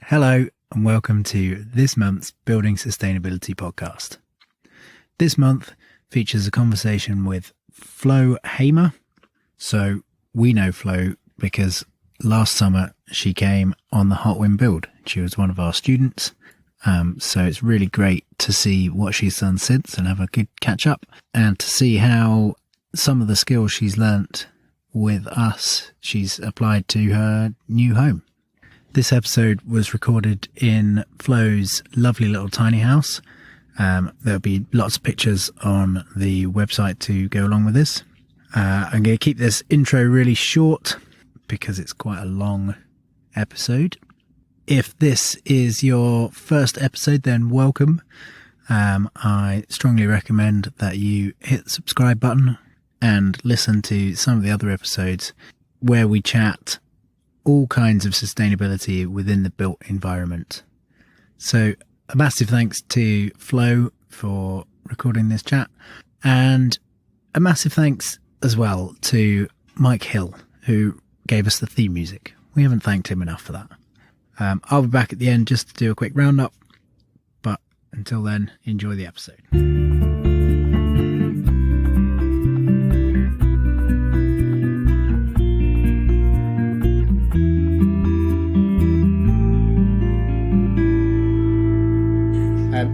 Hello and welcome to this month's Building Sustainability podcast. This month features a conversation with Flo Hamer. So we know Flo because last summer she came on the Hot Wind build. She was one of our students. So it's really great to see what she's done since and have a good catch up and to see how some of the skills she's learnt with us, she's applied to her new home. This episode was recorded in Flo's lovely little tiny house. There'll be lots of pictures on the website to go along with this. I'm going to keep this intro really short because it's quite a long episode. If this is your first episode, then welcome. I strongly recommend that you hit the subscribe button and listen to some of the other episodes where we chat all kinds of sustainability within the built environment. So a massive thanks to Flo for recording this chat, and a massive thanks as well to Mike Hill, who gave us the theme music. We haven't thanked him enough for that. I'll be back at the end just to do a quick roundup, but until then, enjoy the episode.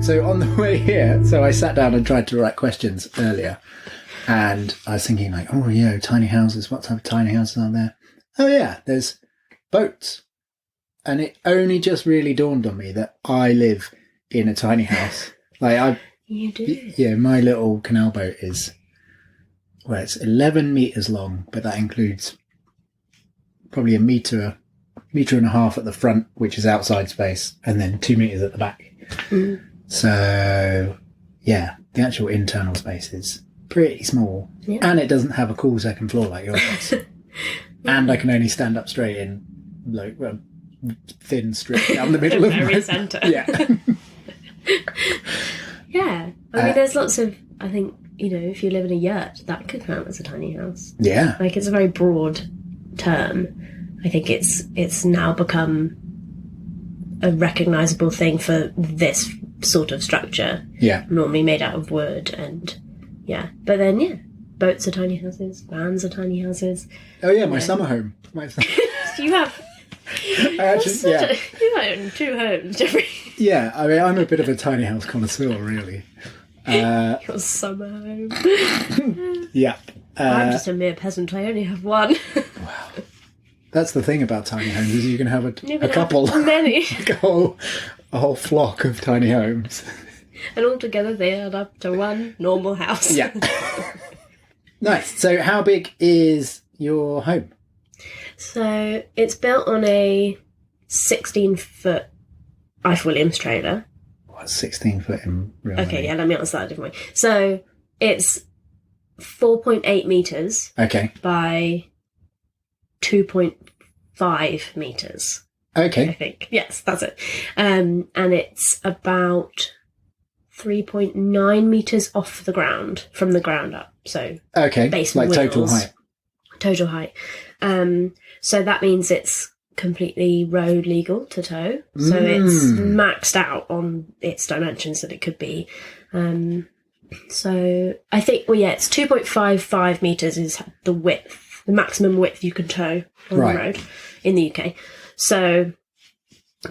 So on the way here, I sat down and tried to write questions earlier, and I was thinking like, oh yeah, tiny houses, what type of tiny houses are there? Oh yeah, there's boats. And it only just really dawned on me that I live in a tiny house. You do? Yeah, my little canal boat is, well, it's 11 metres long, but that includes probably a metre and a half at the front, which is outside space, and then 2 metres at the back. Mm. So, yeah, the actual internal space is pretty small. Yeah. And it doesn't have a cool second floor like yours does. Yeah. And I can only stand up straight in, like, a thin strip down the middle of my centre. Yeah. Yeah. I mean, there's lots of, I think, if you live in a yurt, that could count as a tiny house. Yeah. Like, it's a very broad term. I think it's now become a recognisable thing for this sort of structure. Yeah. Normally made out of wood and, yeah. But then, yeah, boats are tiny houses, vans are tiny houses. Oh, yeah, my summer home. You have... you own 2 homes, Jeffrey. Yeah, I mean, I'm a bit of a tiny house connoisseur, really. Your summer home. Yeah. I'm just a mere peasant. I only have one. Wow. That's the thing about tiny homes, is you can have a couple. Many. Like a whole flock of tiny homes. And altogether they add up to one normal house. Yeah. Nice. So how big is your home? So it's built on a 16-foot Ife Williams trailer. What's 16 foot in real money? Okay, yeah, let me answer that a different way. So it's 4.8 metres by 2.5 metres. Okay. I think. Yes, that's it. And it's about 3.9 metres off the ground, from the ground up. So base like wheels. total height. Total height. So that means it's completely road legal to tow. So it's maxed out on its dimensions that it could be. So I think, it's 2.55 metres is the width, the maximum width you can tow on the road in the UK. So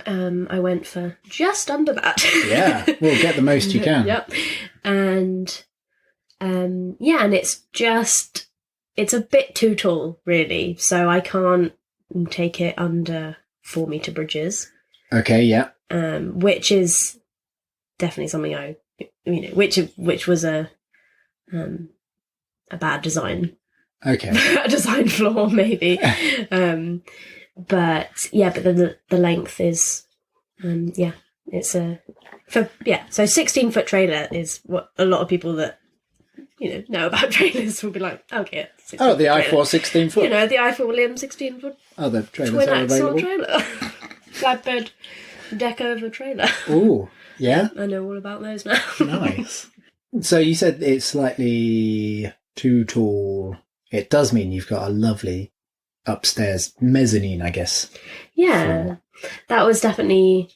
I went for just under that. Yeah, well, get the most you can. Yep. And and it's a bit too tall, really. So I can't take it under 4-metre bridges. Okay, yeah. Which is definitely something which was a bad design. Okay. A design flaw, maybe. But the length is, it's so 16-foot trailer is what a lot of people that, know about trailers will be like, okay. The i4 16 foot. The Ife Williams 16 foot. Oh, the trailers twin are axle available. Trailer. Flatbed deck over trailer. Ooh, yeah. I know all about those now. Nice. So you said it's slightly too tall. It does mean you've got a lovely upstairs mezzanine, I guess. Yeah, that was definitely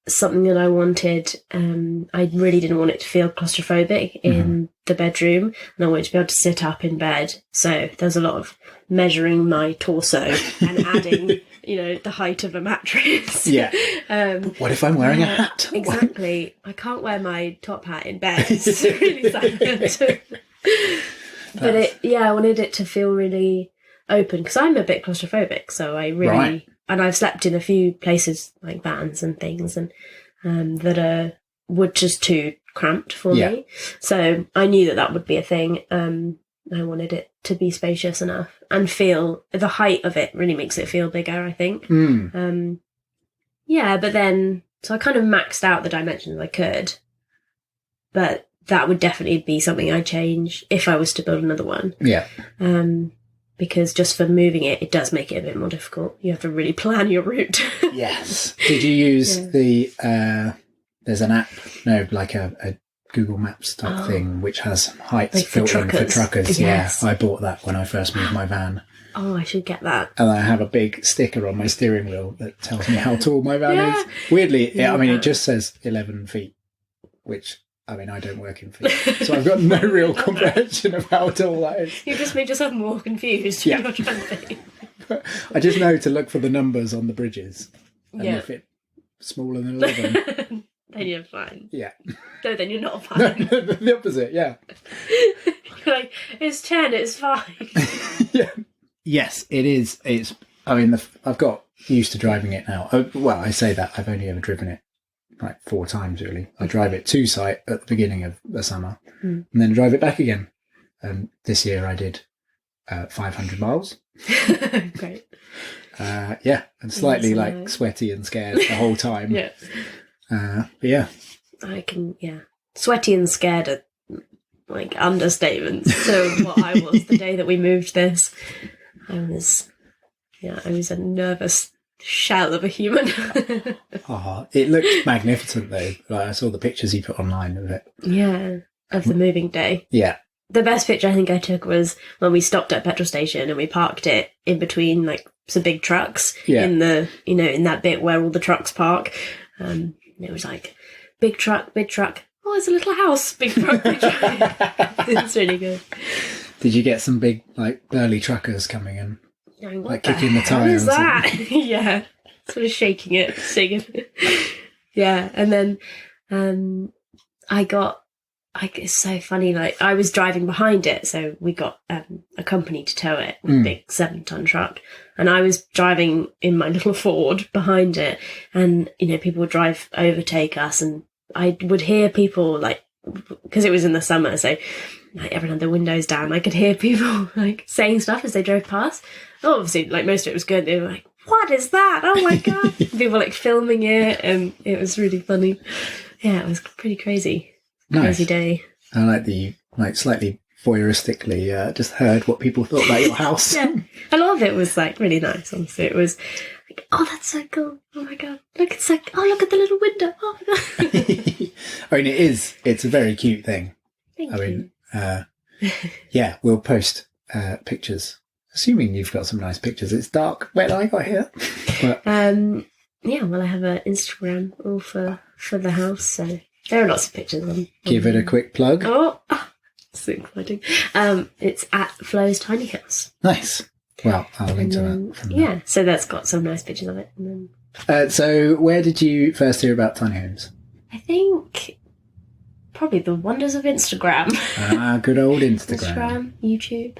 something that I wanted. I really didn't want it to feel claustrophobic in the bedroom, and I wanted to be able to sit up in bed. So there's a lot of measuring my torso and adding, the height of a mattress. Yeah. What if I'm wearing a hat? Exactly. I can't wear my top hat in bed. It's really silent. But I wanted it to feel really open, because I'm a bit claustrophobic. So I really... Right. And I've slept in a few places like vans and things, and that were just too cramped for me. So I knew that would be a thing. I wanted it to be spacious enough and feel the height of it really makes it feel bigger, I think. But then so I kind of maxed out the dimensions I could, but that would definitely be something I'd change if I was to build another one. Yeah. Because just for moving it, it does make it a bit more difficult. You have to really plan your route. Yes. Did you use the, there's an app, like a Google Maps type thing, which has heights like filtering for truckers. Yes. Yeah, I bought that when I first moved my van. Oh, I should get that. And I have a big sticker on my steering wheel that tells me how tall my van is. Weirdly, it just says 11 feet, which... I don't work in feet, so I've got no real comprehension of how tall that is. You just made yourself more confused. Yeah. I just know to look for the numbers on the bridges. And if it's smaller than 11... then you're fine. Yeah. No, then you're not fine. No, the opposite, yeah. You're like, it's 10, it's fine. Yeah. Yes, it is. It's. I've got used to driving it now. I say that, I've only ever driven it like 4 times really. I drive it to site at the beginning of the summer and then drive it back again. And this year I did 500 miles. Great. And slightly sweaty and scared the whole time. Yeah. But yeah. I can, sweaty and scared are like understatements. So what I was the day that we moved this, I was a nervous shell of a human. It looked magnificent though. I saw the pictures you put online of it. Yeah, of the moving day. Yeah. The best picture I think I took was when we stopped at a petrol station and we parked it in between like some big trucks in the, in that bit where all the trucks park. It was like big truck. Oh, it's a little house. Big truck, big truck. It's really good. Did you get some big like burly truckers coming in? Like kicking the tire. What is that? Yeah. Sort of shaking it, singing. Yeah. And then it's so funny, like I was driving behind it, so we got a company to tow it with a big 7-ton truck. And I was driving in my little Ford behind it, and people would overtake us, and I would hear people like, because it was in the summer, so like everyone had their windows down, I could hear people like saying stuff as they drove past. Oh, obviously, like most of it was good. They were like, "What is that? Oh my god!" People were like filming it, and it was really funny. Yeah, it was pretty crazy. Nice. Crazy day. I like the slightly voyeuristically just heard what people thought about your house. Yeah, a lot of it was like really nice. Honestly, it was like, "Oh, that's so cool! Oh my god, look! It's like, oh, look at the little window! Oh my god!" It's a very cute thing. Thank you. Yeah, we'll post pictures. Assuming you've got some nice pictures. It's dark when I got here. But... well, I have an Instagram all for the house, so there are lots of pictures on. Give it a quick plug. Oh, so exciting. It's at Flo's Tiny House. Nice. Well, I'll link to that. So that's got some nice pictures of it. And then... so where did you first hear about tiny homes? I think... probably the wonders of Instagram. Good old Instagram. YouTube.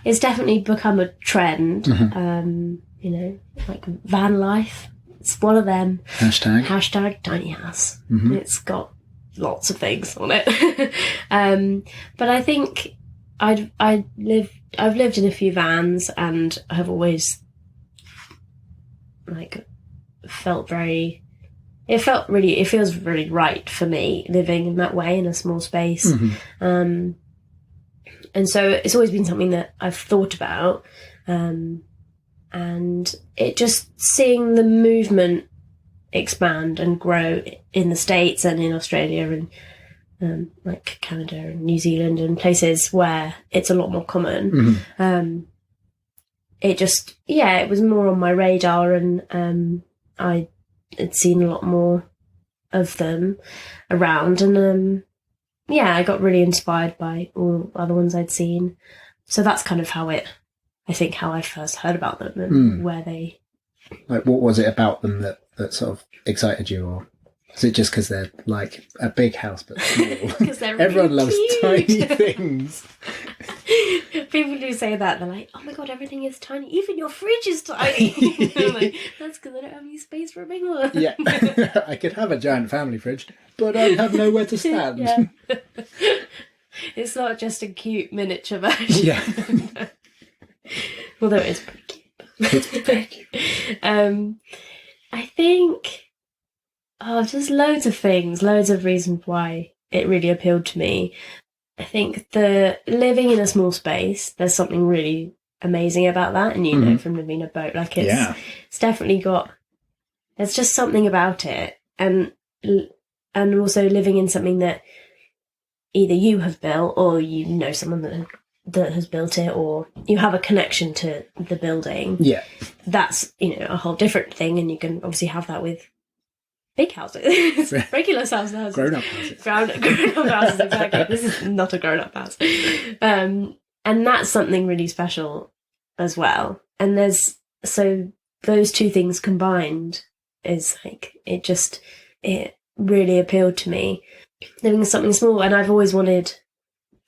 It's definitely become a trend. Like van life. It's one of them. Hashtag tiny house. It's got lots of things on it. But I think I've lived in a few vans, and I've always felt very... It feels really right for me living in that way in a small space. And so it's always been something that I've thought about. And it just seeing the movement expand and grow in the States and in Australia and like Canada and New Zealand and places where it's a lot more common. it just, it was more on my radar, and I had seen a lot more of them around, and I got really inspired by all the other ones I'd seen. So that's kind of how I first heard about them and where they... Like, what was it about them that sort of excited you, or is it just because they're like a big house but small? Because they're Everyone really loves cute. tiny things. People do say that. They're like, oh my God, everything is tiny. Even your fridge is tiny. I'm like, that's because I don't have any space for a big one. Yeah. I could have a giant family fridge, but I have nowhere to stand. Yeah. It's not just a cute miniature version. Yeah. Although it is pretty cute. It's very cute. I think, just loads of things, loads of reasons why it really appealed to me. I think the living in a small space, there's something really amazing about that. And, you know, from living in a boat, like it's definitely there's just something about it. And also living in something that either you have built or you know someone that has built it, or you have a connection to the building. Yeah. That's, a whole different thing. And you can obviously have that with big houses, regular size houses. Grown-up houses. Grown-up houses, exactly. This is not a grown-up house. And that's something really special as well. And so those two things combined is like, it really appealed to me. Living in something small, and I've always wanted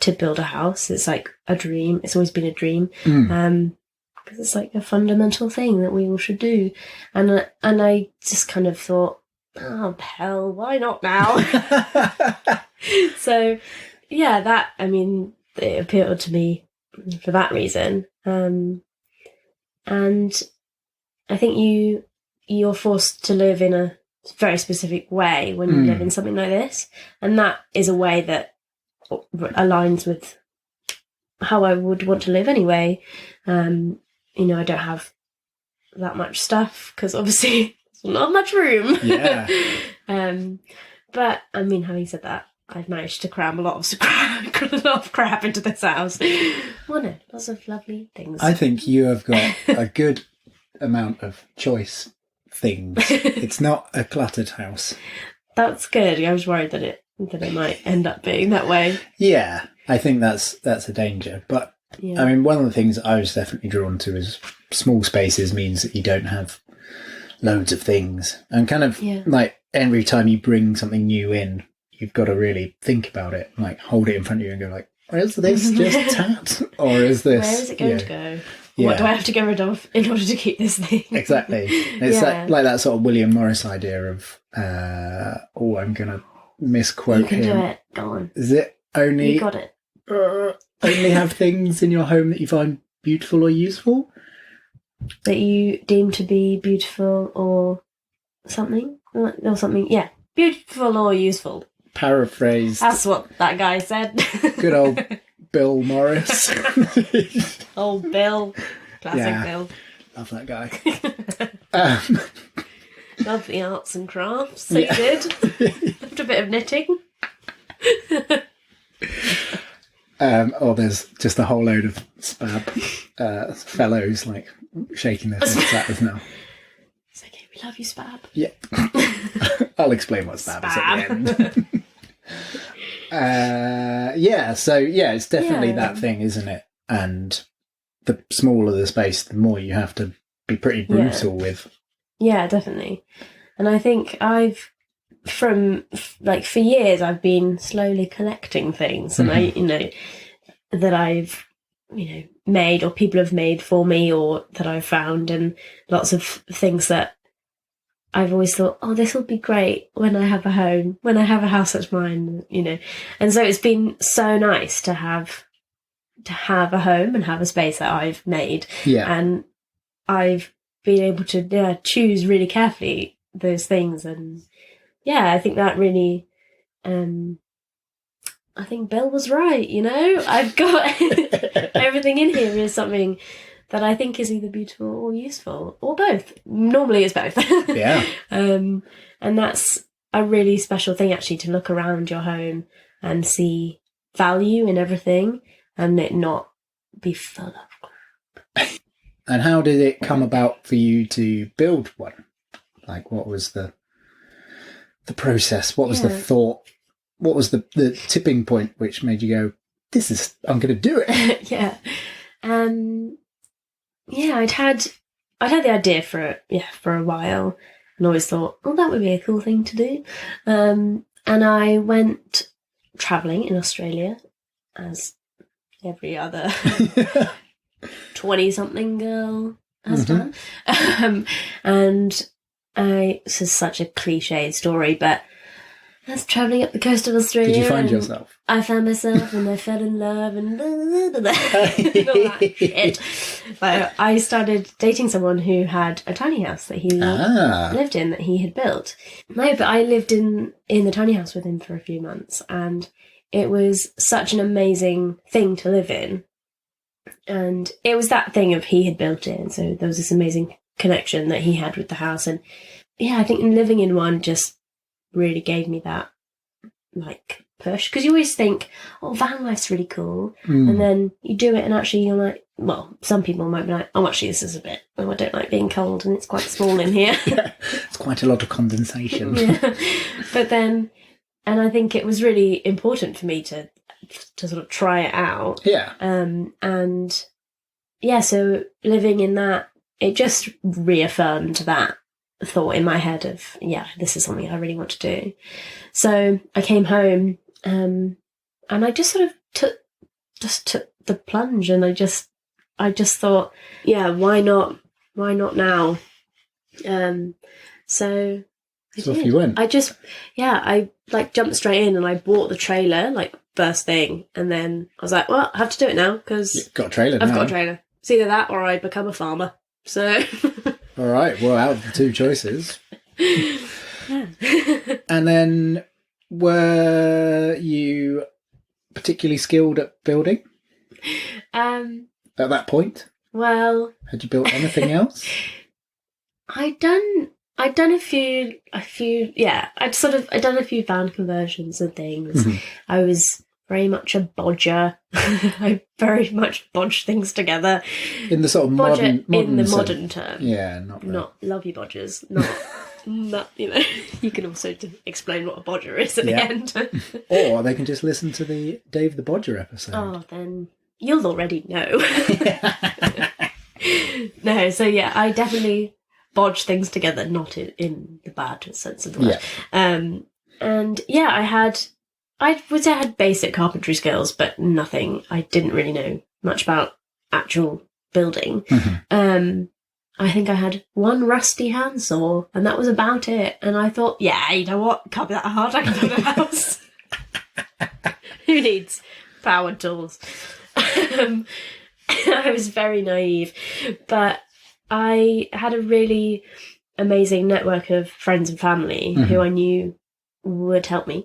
to build a house. It's like a dream. It's always been a dream. Because it's like a fundamental thing that we all should do. And I just kind of thought, oh, hell, why not now? So, it appealed to me for that reason. And I think you're forced to live in a very specific way when you live in something like this. And that is a way that aligns with how I would want to live anyway. I don't have that much stuff because obviously there's not much room. Yeah. But having said that, I've managed to cram a lot of crap into this house. Well, no, lots of lovely things. I think you have got a good amount of choice things. It's not a cluttered house. That's good. I was worried that it might end up being that way. Yeah, I think that's a danger. But one of the things I was definitely drawn to is small spaces means that you don't have loads of things, and kind of like every time you bring something new in, you've got to really think about it, like hold it in front of you and go like, is this just tat, or is this? Where is it going to go? What do I have to get rid of in order to keep this thing? Exactly. It's like that sort of William Morris idea of, I'm going to misquote him. You can do it. Go on. Is it only... You got it. Only have things in your home that you find beautiful or useful? That you deem to be beautiful or something? Or something, yeah. Beautiful or useful. Paraphrased. That's what that guy said. Good old Bill Morris. Old Bill. Classic Bill. Love that guy. Love the arts and crafts. So you did. Loved a bit of knitting. There's just a whole load of spab fellows like shaking their heads at us now. It's okay, we love you, Spab. Yeah. I'll explain what spab is at the end. It's definitely that thing, isn't it? And the smaller the space, the more you have to be pretty brutal with. Yeah, definitely. And I think for years, I've been slowly collecting things, and that I've made or people have made for me or that I've found, and lots of things that I've always thought, oh, this will be great when I have a home, when I have a house that's mine, And so it's been so nice to have a home and have a space that I've made. Yeah. And I've been able to choose really carefully those things. And I think that really, I think Bill was right, I've got everything in here is something that I think is either beautiful or useful, or both. Normally it's both. Yeah. And that's a really special thing, actually, to look around your home and see value in everything and it not be full of crap. And how did it come about for you to build one? Like, what was the process? What was the thought? What was the tipping point which made you go, I'm going to do it? Yeah. I'd had the idea for a while, and always thought, oh, that would be a cool thing to do. And I went travelling in Australia, as every other 20-something girl has done. And this is such a cliched story, but I was travelling up the coast of Australia. Did you find yourself? I found myself, and I fell in love, and all that shit. So I started dating someone who had a tiny house that he lived in, that he had built. No, but I lived in the tiny house with him for a few months, and it was such an amazing thing to live in. And it was that thing of he had built it, and so there was this amazing connection that he had with the house. And yeah, I think living in one just really gave me that, like, push. Because you always think, oh, van life's really cool. And then you do it and actually you're like, well, some people might be like, oh, actually this is a bit, I don't like being cold and it's quite small in here. It's quite a lot of condensation. Yeah. But then, and I think it was really important for me to sort of try it out. Yeah. And yeah, so living in that, it just reaffirmed that thought in my head of, yeah, this is something I really want to do. So I came home, and I just sort of took the plunge, and I just thought, yeah, why not now? So off you went. I like jumped straight in, and I bought the trailer like first thing, and then I was like, well, I have to do it now because I've got a trailer. It's either that or I become a farmer. So all right, well, out of the two choices. Yeah. And then, were you particularly skilled at building at that point? Well, had you built anything else? I'd done a few. Yeah, I'd done a few van conversions and things. I was very much a bodger. I very much bodged things together. In the sort of modern in the sense. modern term. Yeah, not love you bodgers. Not you can also explain what a bodger is at the end. Or they can just listen to the Dave the Bodger episode. Oh, then you'll already know. No, so yeah, I definitely bodge things together, not in the bad sense of the word. Yeah. And yeah, I would say I had basic carpentry skills, but nothing. I didn't really know much about actual building. I think I had one rusty handsaw, and that was about it. And I thought, yeah, you know what? Can't be that hard. I can build a house. Who needs power tools? I was very naive, but I had a really amazing network of friends and family who I knew would help me.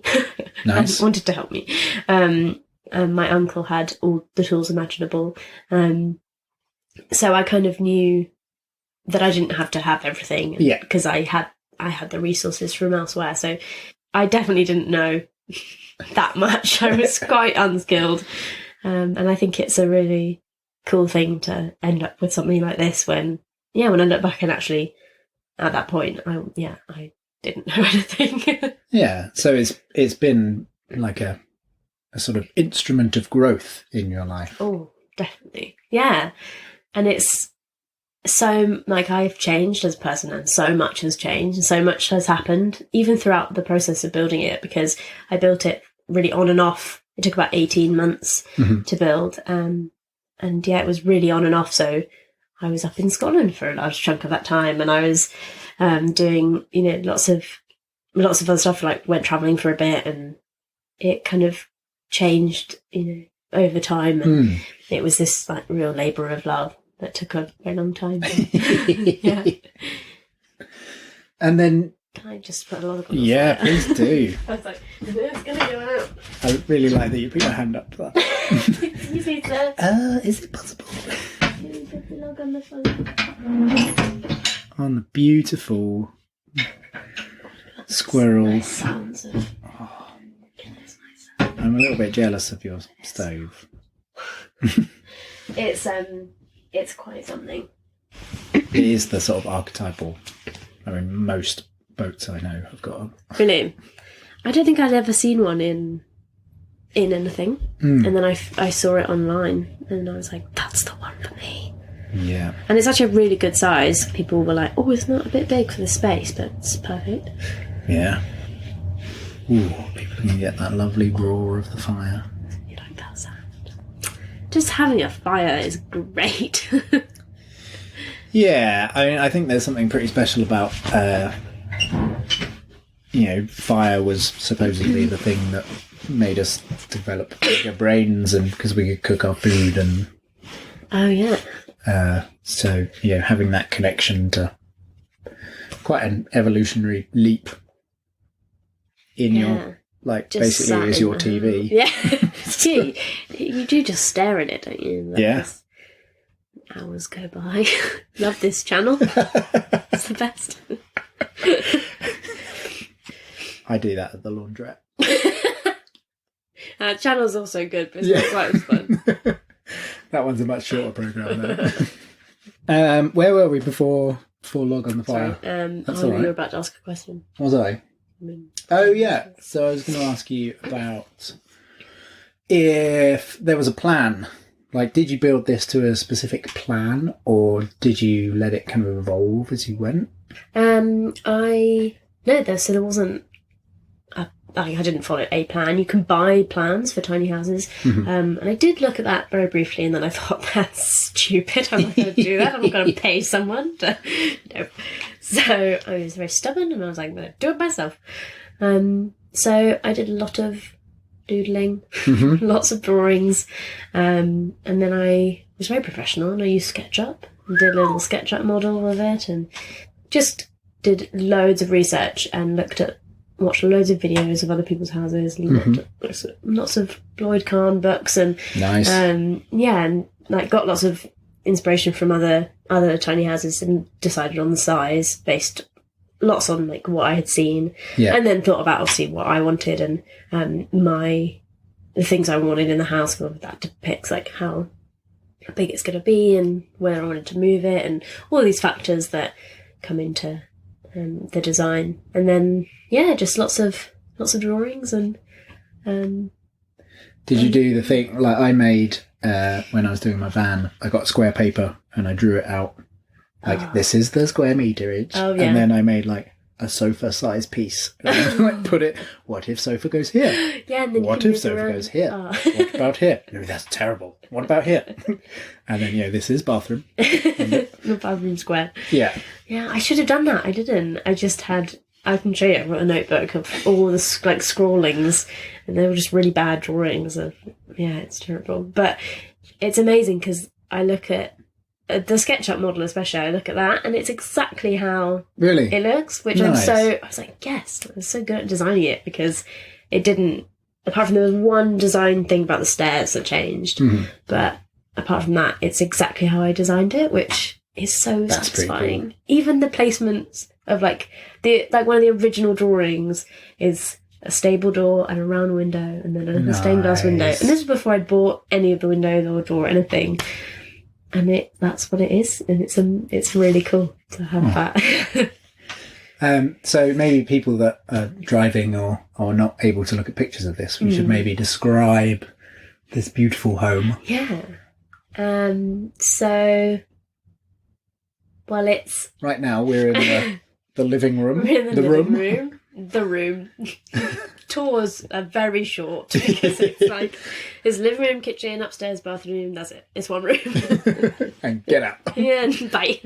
Nice. And wanted to help me. And my uncle had all the tools imaginable. So I kind of knew that I didn't have to have everything because I had the resources from elsewhere. So I definitely didn't know that much. I was quite unskilled. And I think it's a really cool thing to end up with something like this when I look back and actually at that point, I didn't know anything. Yeah. So it's been like a sort of instrument of growth in your life. Oh, definitely. Yeah. And it's so, like, I've changed as a person, and so much has changed, and so much has happened, even throughout the process of building it, because I built it really on and off. It took about 18 months to build. And yeah, it was really on and off. So I was up in Scotland for a large chunk of that time, and I was doing, lots of other stuff, like went travelling for a bit, and it kind of changed, over time. And it was this like real labour of love that took a very long time. Yeah. And then... Can I just put a lot of... Yeah, please do. I was like, it's going to go out. I really like that you put your hand up to that. You see that? Is it possible? Can you put the log on the phone? On the beautiful squirrel. Sounds of... I'm a little bit jealous of your stove. It's quite something. It is the sort of archetypal. I mean, most boats I know have got a... Really? I don't think I'd ever seen one in anything. And then I saw it online and I was like, that's the one for me. Yeah. And it's actually a really good size. People were like, oh, it's not a bit big for the space, but it's perfect. Yeah. Ooh, people can get that lovely roar of the fire. You like that sound? Just having a fire is great. Yeah, I mean, I think there's something pretty special about, fire was supposedly the thing that made us develop bigger brains, and because we could cook our food and... Oh, yeah. So, having that connection to quite an evolutionary leap in your, like, just basically is your TV. Yeah. you do just stare at it, don't you? Hours go by. Love this channel. It's the best. I do that at the laundrette. Channel's also good, but it's not quite as fun. That one's a much shorter programme, though. Where were we before Log on the Fire? That's all right. You were about to ask a question. Was I? Oh, yeah. So I was going to ask you about if there was a plan. Like, did you build this to a specific plan, or did you let it kind of evolve as you went? There wasn't. I didn't follow a plan. You can buy plans for tiny houses, and I did look at that very briefly, and then I thought, that's stupid. I'm not going to do that. I'm not going to pay someone to. No. So I was very stubborn, and I was like, I'm going to do it myself. So I did a lot of doodling, lots of drawings, and then I was very professional, and I used SketchUp and did a little SketchUp model of it, and just did loads of research and watched loads of videos of other people's houses, lots of Lloyd Kahn books, and nice. And like got lots of inspiration from other tiny houses, and decided on the size based lots on like what I had seen, and then thought about obviously what I wanted and the things I wanted in the house. Whether that depicts like how big it's going to be and where I wanted to move it, and all these factors that come into the design. And then just lots of drawings and. Did you do the thing like I made when I was doing my van? I got square paper and I drew it out. Like, this is the square meterage. Oh, yeah. And then I made, like, a sofa-sized piece. And like, put it, what if sofa goes here? Yeah, and then what if sofa goes here? Oh. What about here? No, that's terrible. What about here? And then, this is bathroom. The bathroom square. Yeah. Yeah, I should have done that. I didn't. I just had... I can show you. I wrote a notebook of all the, like, scrawlings. And they were just really bad drawings of... Yeah, it's terrible. But it's amazing because I look at the SketchUp model especially, I look at that and it's exactly how it looks, which nice. I was like, yes, I was so good at designing it because it didn't, apart from there was one design thing about the stairs that changed, but apart from that, it's exactly how I designed it, which is so satisfying. Cool. Even the placements of one of the original drawings is a stable door and a round window and then a stained glass window. And this was before I'd bought any of the windows or door or anything. And that's what it is, and it's really cool to have that. So maybe people that are driving or are not able to look at pictures of this, we should maybe describe this beautiful home. Yeah. It's right now we're in the living room. We're in the living room. The room. Tours are very short because it's like there's living room, kitchen, upstairs, bathroom. That's it. It's one room. And get out. Yeah, and bye.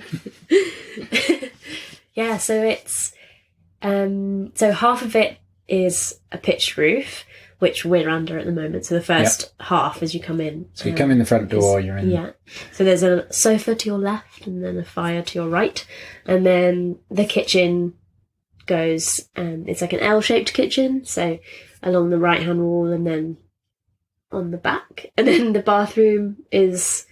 Yeah, so it's so half of it is a pitched roof, which we're under at the moment. So the first half as you come in. So you come in the front door, you're in. Yeah. So there's a sofa to your left and then a fire to your right. And then the kitchen goes, it's like an L-shaped kitchen, so along the right hand wall and then on the back, and then the bathroom is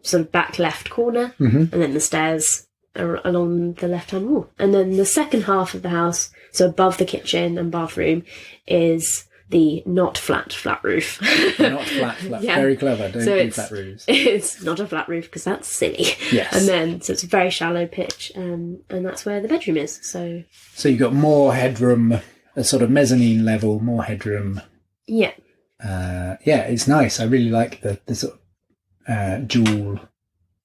sort of back left corner, and then the stairs are along the left hand wall, and then the second half of the house, so above the kitchen and bathroom, is the not flat roof. Not flat. Yeah. Very clever. Don't do flat roofs. It's not a flat roof because that's silly. Yes. And then, so it's a very shallow pitch, and that's where the bedroom is. So you've got more headroom, a sort of mezzanine level, more headroom. Yeah. It's nice. I really like the sort of dual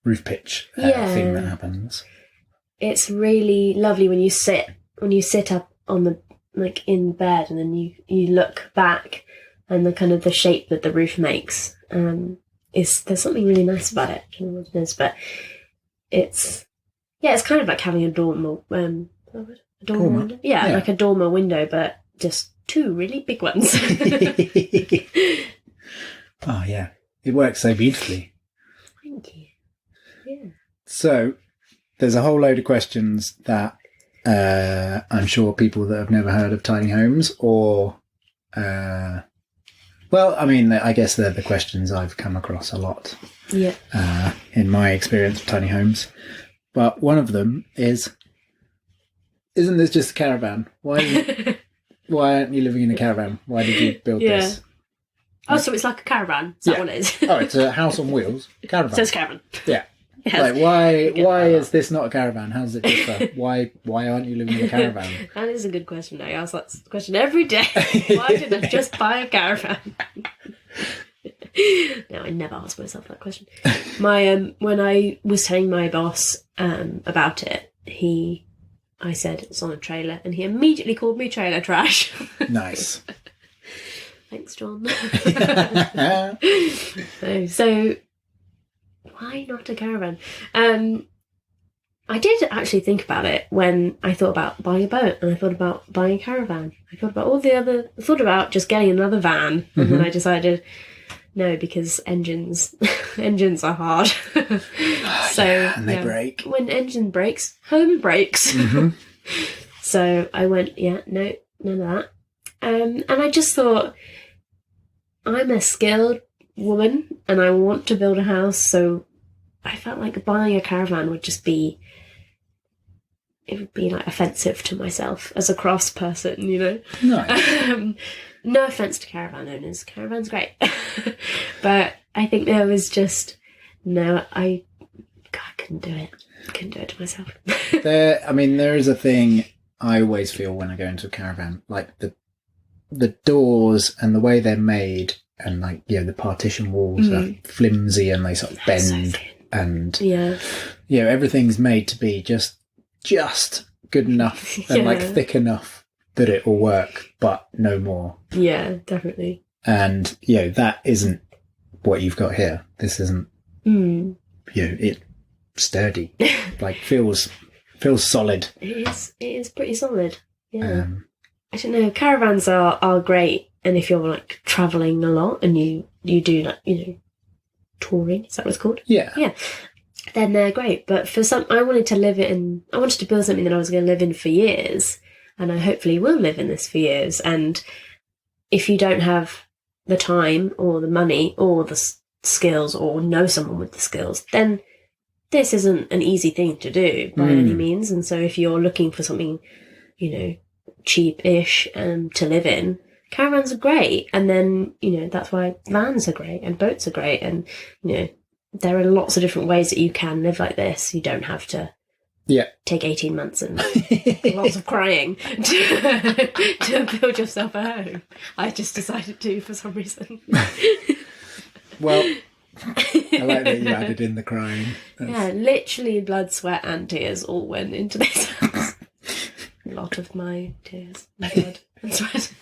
roof pitch thing that happens. It's really lovely when you sit up on the, like, in bed, and then you look back, and the kind of the shape that the roof makes there's something really nice about it. I don't know what it is, but it's kind of like having a dormer window. Yeah, like a dormer window, but just two really big ones. Oh yeah, it works so beautifully. Thank you. Yeah. So there's a whole load of questions that I'm sure people that have never heard of tiny homes, or I guess they're the questions I've come across a lot. Yeah. In my experience with tiny homes. But one of them isn't this just a caravan? Why aren't you living in a caravan? Why did you build this? Oh, so it's like a caravan? Is that what it is? Oh, it's a house on wheels. Caravan. So it's a caravan. Yeah. Like, why is this not a caravan? How does it differ? Why aren't you living in a caravan? That is a good question. I ask that question every day. Why didn't I just buy a caravan? No, I never ask myself that question. When I was telling my boss about it, I said it's on a trailer, and he immediately called me trailer trash. Nice. Thanks, John. So why not a caravan? I did actually think about it when I thought about buying a boat, and I thought about buying a caravan. I thought about just getting another van, and then I decided no, because engines are hard. And they break. When engine breaks, home breaks. So I went, no, none of that. And I just thought, I'm a skilled woman and I want to build a house, so I felt like buying a caravan would be like offensive to myself as a crafts person, you know? Nice. No offence to caravan owners. Caravan's great. But I think there was just, I couldn't do it. I couldn't do it to myself. There is a thing I always feel when I go into a caravan, like the doors and the way they're made, and like, the partition walls are flimsy and they sort of bend, and everything's made to be just good enough and like thick enough that it will work, but no more. Yeah, definitely. And that isn't what you've got here. This isn't. It's sturdy. Like feels solid. It is pretty solid. Yeah. I don't know. Caravans are great, and if you're like traveling a lot and you do like touring, is that what it's called? Yeah. Yeah. Then they're great. But for I wanted to build something that I was going to live in for years, and I hopefully will live in this for years. And if you don't have the time or the money or the skills, or know someone with the skills, then this isn't an easy thing to do by any means. And so if you're looking for something, cheap-ish to live in, caravans are great. And then, that's why vans are great and boats are great. And, there are lots of different ways that you can live like this. You don't have to take 18 months and lots of crying to build yourself a home. I just decided to for some reason. Well, I like that you added in the crying. Yeah, literally blood, sweat and tears all went into this house. A lot of my tears and blood and sweat.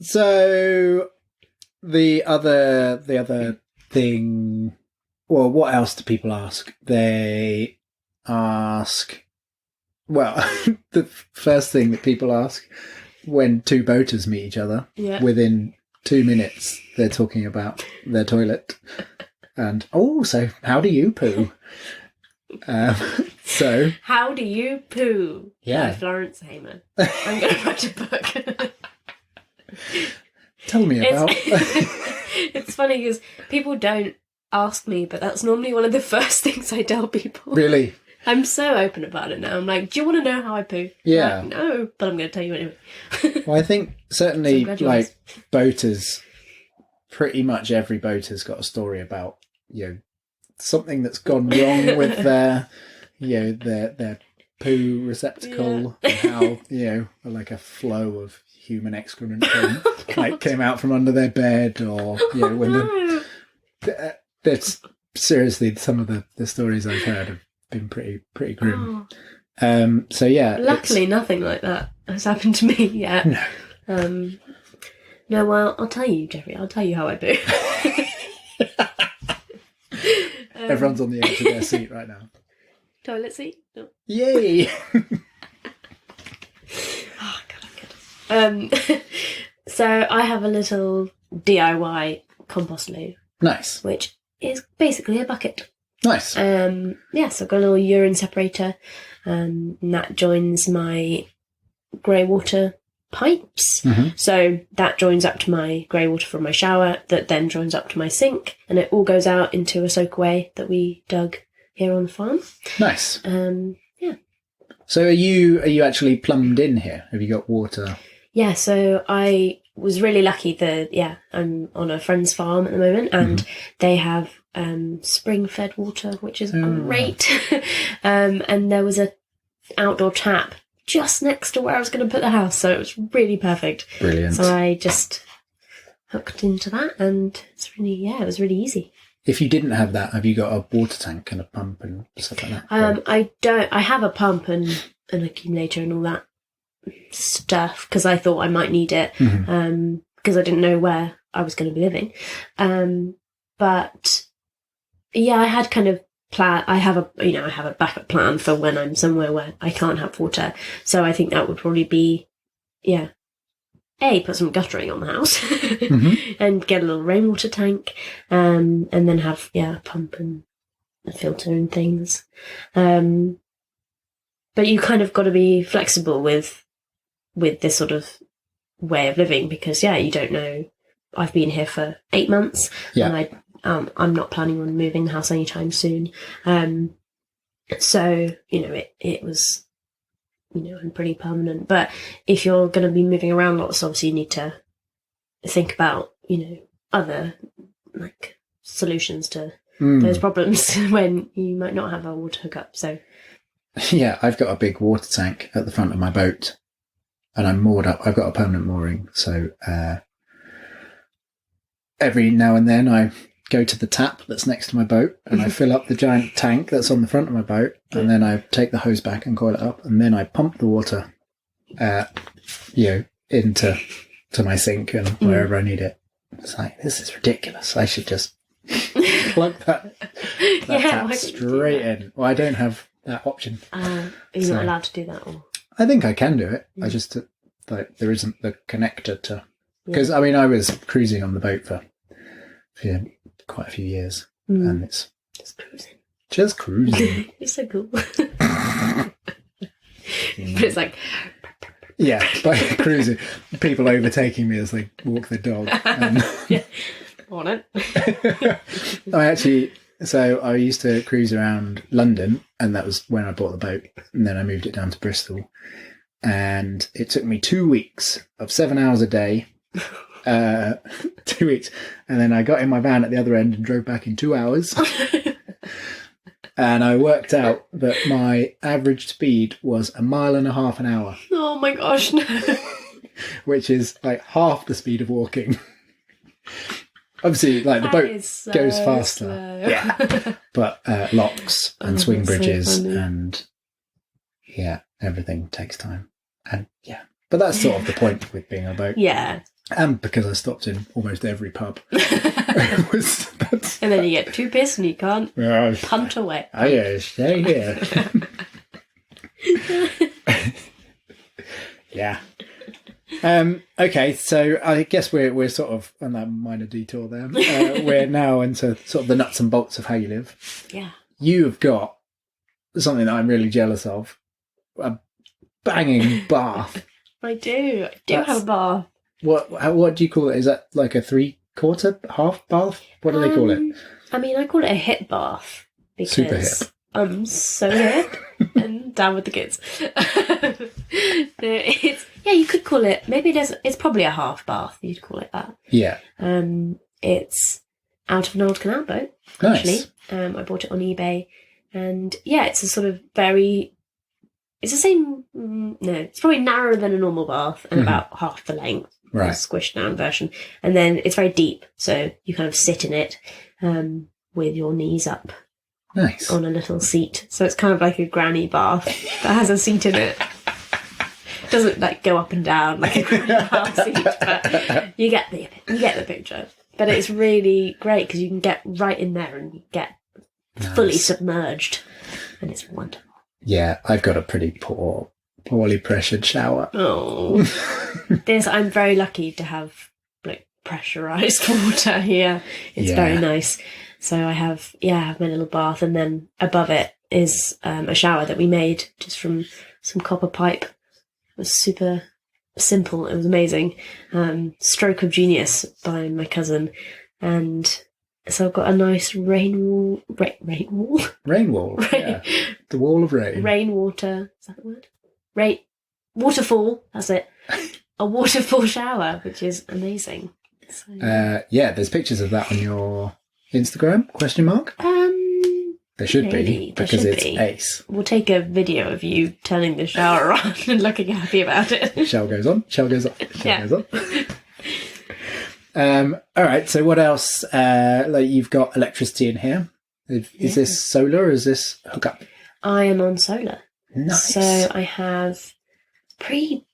So the other thing, well, what else do people ask? They ask, the first thing that people ask when two boaters meet each other, within 2 minutes, they're talking about their toilet. And, so how do you poo? So how do you poo? Yeah. By Flo Hamer. I'm going to write a book. Tell me about. It's funny because people don't ask me, but that's normally one of the first things I tell people. Really? I'm so open about it now. I'm like, do you want to know how I poo? Yeah. Like, no, but I'm going to tell you anyway. Well, I think certainly, like, boaters, pretty much every boater's got a story about, something that's gone wrong with their poo receptacle, and how, like a flow of human excrement came out from under their bed, or, when that's seriously, some of the stories I've heard have been pretty grim. So yeah. Luckily, nothing like that has happened to me yet. No. No, well, I'll tell you, Jeffrey. I'll tell you how I poo. Everyone's on the edge of their seat right now. Toilet seat? No. Yay! Oh, God, I'm good. So I have a little DIY compost loo. Nice. Which is basically a bucket. Nice. So I've got a little urine separator, and that joins my grey water pipes. Mm-hmm. So that joins up to my grey water from my shower, that then joins up to my sink, and it all goes out into a soakaway that we dug here on the farm. Nice. Yeah. So are you actually plumbed in here? Have you got water? Yeah, so I was really lucky I'm on a friend's farm at the moment, and they have spring-fed water, which is great. And there was a outdoor tap just next to where I was going to put the house, so it was really perfect. Brilliant. So I just hooked into that, and it was really easy. If you didn't have that, have you got a water tank and a pump and stuff like that? I don't. I have a pump and an accumulator and all that stuff, because I thought I might need it, because I didn't know where I was going to be living. But yeah, I had kind of I have a backup plan for when I'm somewhere where I can't have water. So I think that would probably be, put some guttering on the house and get a little rainwater tank, and then have, a pump and a filter and things. But you kind of got to be flexible with this sort of way of living, because, you don't know. I've been here for 8 months, and I'm not planning on moving the house anytime soon. So, it was, I'm pretty permanent. But if you're going to be moving around lots, obviously you need to think about, other, like, solutions to those problems when you might not have a water hookup. So, yeah, I've got a big water tank at the front of my boat, and I'm moored up. I've got a permanent mooring. So, every now and then I go to the tap that's next to my boat, and I fill up the giant tank that's on the front of my boat, and then I take the hose back and coil it up, and then I pump the water, into my sink and wherever I need it. It's like, this is ridiculous. I should just plug that tap straight in. Well, I don't have that option. Are you not allowed to do that? Or? I think I can do it. I just, there isn't the connector to... Because, I was cruising on the boat for quite a few years, and it's... Just cruising. It's so cool. But it's like... Yeah, by cruising. People overtaking me as they walk the dog. On it. I used to cruise around London, and that was when I bought the boat, and then I moved it down to Bristol, and it took me 2 weeks of 7 hours a day, 2 weeks, and then I got in my van at the other end and drove back in 2 hours. And I worked out that my average speed was 1.5 miles an hour. Oh my gosh, no. Which is like half the speed of walking. Obviously, like, the boat goes faster. Slow. Yeah. But locks and swing bridges and everything takes time. And but that's sort of the point with being on a boat. Yeah. And because I stopped in almost every pub. And then you get too pissed and you can't punt away. Oh yeah, stay here. Yeah. Okay, so I guess we're sort of on that minor detour there. We're now into sort of the nuts and bolts of how you live. Yeah. You've got something that I'm really jealous of. A banging bath. I do have a bath. What do you call it? Is that like a 3/4 half bath? What do they call it? I call it a hip bath. Because super hip. I'm so good. And down with the kids. You could call it, it's probably a half bath, you'd call it that. Yeah. It's out of an old canal boat, actually. Nice. I bought it on eBay. And it's a sort of it's the same, it's probably narrower than a normal bath and about half the length. Right. A squished down version. And then it's very deep, so you kind of sit in it with your knees up. Nice. On a little seat. So it's kind of like a granny bath that has a seat in it. It doesn't like go up and down like a granny bath seat, but you get the picture. But it's really great because you can get right in there and get fully submerged, and it's wonderful. Yeah, I've got a pretty poorly pressured shower. Oh, I'm very lucky to have like pressurized water here. It's very nice. So I have my little bath, and then above it is a shower that we made just from some copper pipe. It was super simple. It was amazing. Stroke of genius by my cousin. And so I've got a nice rain wall. Yeah. The wall of rain. Rainwater. Is that the word? Waterfall. That's it. A waterfall shower, which is amazing. So, there's pictures of that on your Instagram? ? There should be, because it's ace. We'll take a video of you turning the shower on and looking happy about it. Shower goes on. Goes on. All right, so what else? You've got electricity in here. Is this solar or is this hookup? I am on solar. Nice. So I have pretty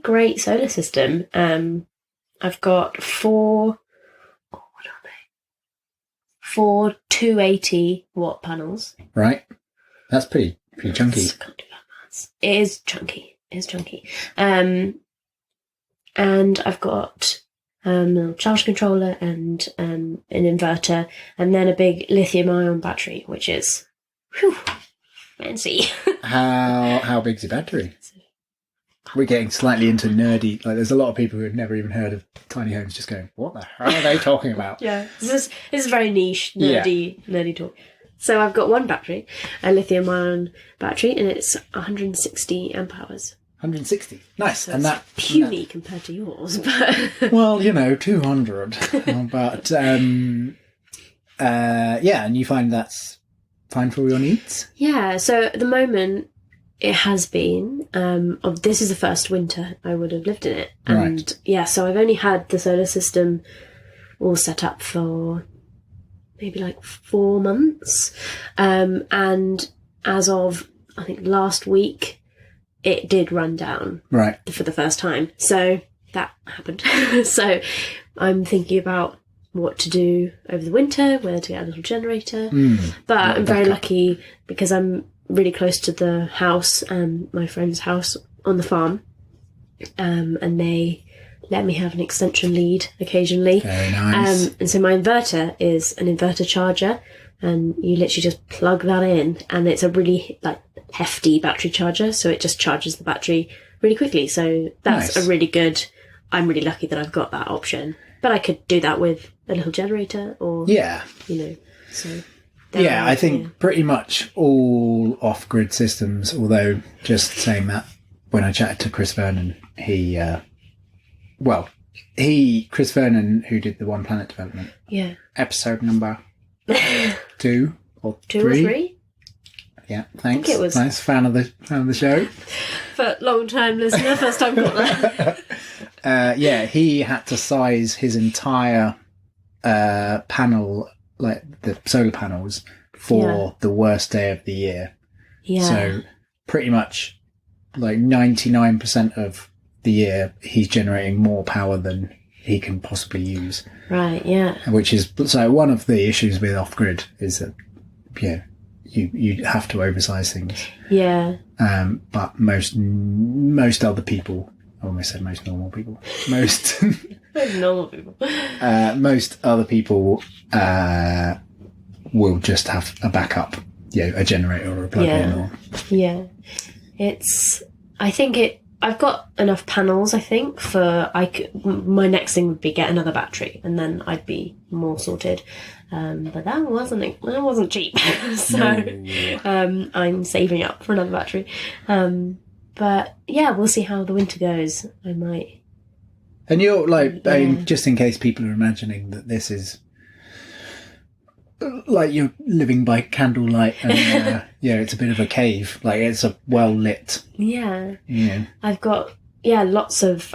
great solar system. I've got four 280 watt panels. Right. That's pretty chunky. It is chunky. And I've got a little charge controller and an inverter, and then a big lithium-ion battery, which is fancy. How big's your battery? We're getting slightly into nerdy. Like, there's a lot of people who have never even heard of tiny homes just going, what the hell are they talking about? Yeah, this is very niche, nerdy talk. So I've got one battery, a lithium-ion battery, and it's 160 amp hours. 160. Nice. So and that puny compared to yours, but well, 200. But and you find that's fine for all your needs? Yeah. So at the moment, it has been. This is the first winter I would have lived in it, and so I've only had the solar system all set up for maybe like 4 months, and as of I think last week, it did run down for the first time. So that happened. So I'm thinking about what to do over the winter, whether to get a little generator. But I'm very lucky because I'm really close to the house, my friend's house on the farm. And they let me have an extension lead occasionally. Very nice. And so my inverter is an inverter charger, and you literally just plug that in, and it's a really hefty battery charger, so it just charges the battery really quickly. So that's a really good. I'm really lucky that I've got that option. But I could do that with a little generator, or So I think pretty much all off-grid systems. Although, just saying that, when I chatted to Chris Vernon, Chris Vernon, who did the One Planet development, episode number 2 or 3. Yeah, thanks. It was nice fan of the show. For long-time listener, first time got that. He had to size his entire panel, like the solar panels, for the worst day of the year. Yeah. So pretty much like 99% of the year, he's generating more power than he can possibly use. Right. Yeah. Which is so one of the issues with off-grid is that you have to oversize things. Yeah. But most other people, I almost said most normal people, most normal people, most other people will just have a backup, a generator or a plug-in. I think I've got enough panels, I think, my next thing would be get another battery, and then I'd be more sorted. But that wasn't cheap, so no. I'm saving up for another battery. But yeah, we'll see how the winter goes. I might. And you're like, I mean, just in case people are imagining that this is like you're living by candlelight and it's a bit of a cave, like it's a well lit. Yeah. I've got lots of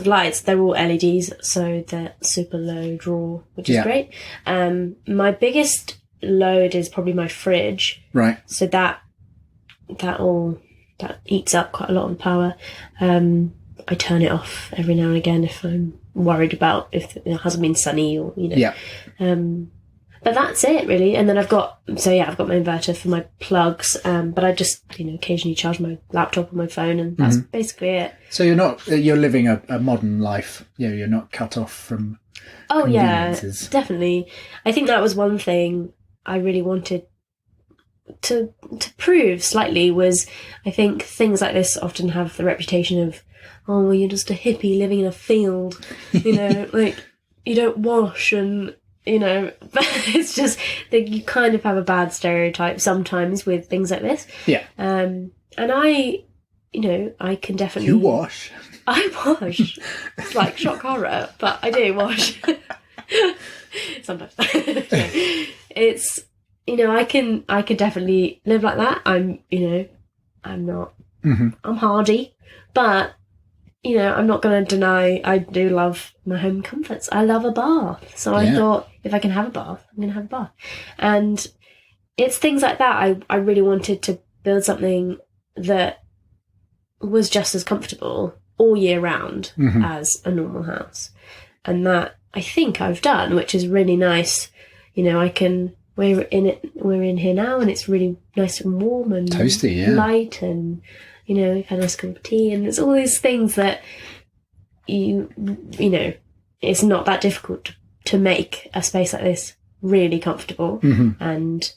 lights. They're all LEDs, so they're super low draw, which is great. My biggest load is probably my fridge, right? So that eats up quite a lot of power. I turn it off every now and again if I'm worried about if it hasn't been sunny or but that's it really. And then I've got my inverter for my plugs, but I just occasionally charge my laptop or my phone, and that's basically it. So you're living a modern life. You're not cut off from conveniences. Definitely. I think that was one thing I really wanted to prove slightly, was I think things like this often have the reputation of, oh, well, you're just a hippie living in a field, like you don't wash, and but it's just that you kind of have a bad stereotype sometimes with things like this. Yeah. And I can definitely. You wash? I wash. It's like shock horror, but I do wash. Sometimes. It's, I can definitely live like that. I'm not, I'm hardy, but I'm not going to deny I do love my home comforts. I love a bath. So I thought, if I can have a bath, I'm going to have a bath. And it's things like that. I really wanted to build something that was just as comfortable all year round as a normal house. And that I think I've done, which is really nice. We're in here now, and it's really nice and warm and toasty, light, and we've had a nice cup of tea, and it's all these things that it's not that difficult to make a space like this really comfortable and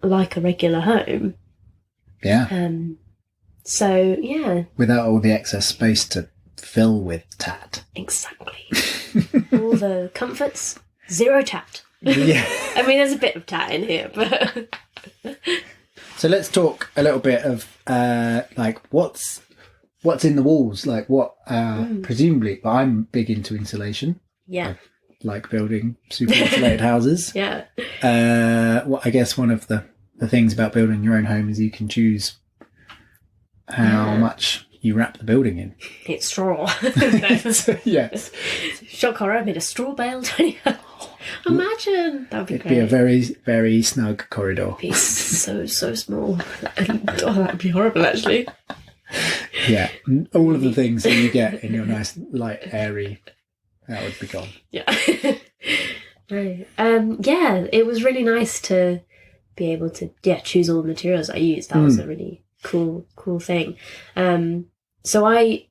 like a regular home. Yeah. So yeah. Without all the excess space to fill with tat. Exactly. All the comforts, zero tat. Yeah. I mean, there's a bit of tat in here, but. So let's talk a little bit of like what's in the walls, like what presumably. But I'm big into insulation. Yeah. I like building super insulated houses. Yeah. I guess one of the things about building your own home is you can choose how much you wrap the building in. It's straw. Yes. Shock horror, I made a straw bale. Imagine. That would be It'd great. be a very, very snug corridor. It'd be so small. That would be horrible, actually. Yeah. All of the things that you get in your nice, light, airy, that would be gone. Yeah. Right. It was really nice to be able to choose all the materials I used. That was a really cool thing. So I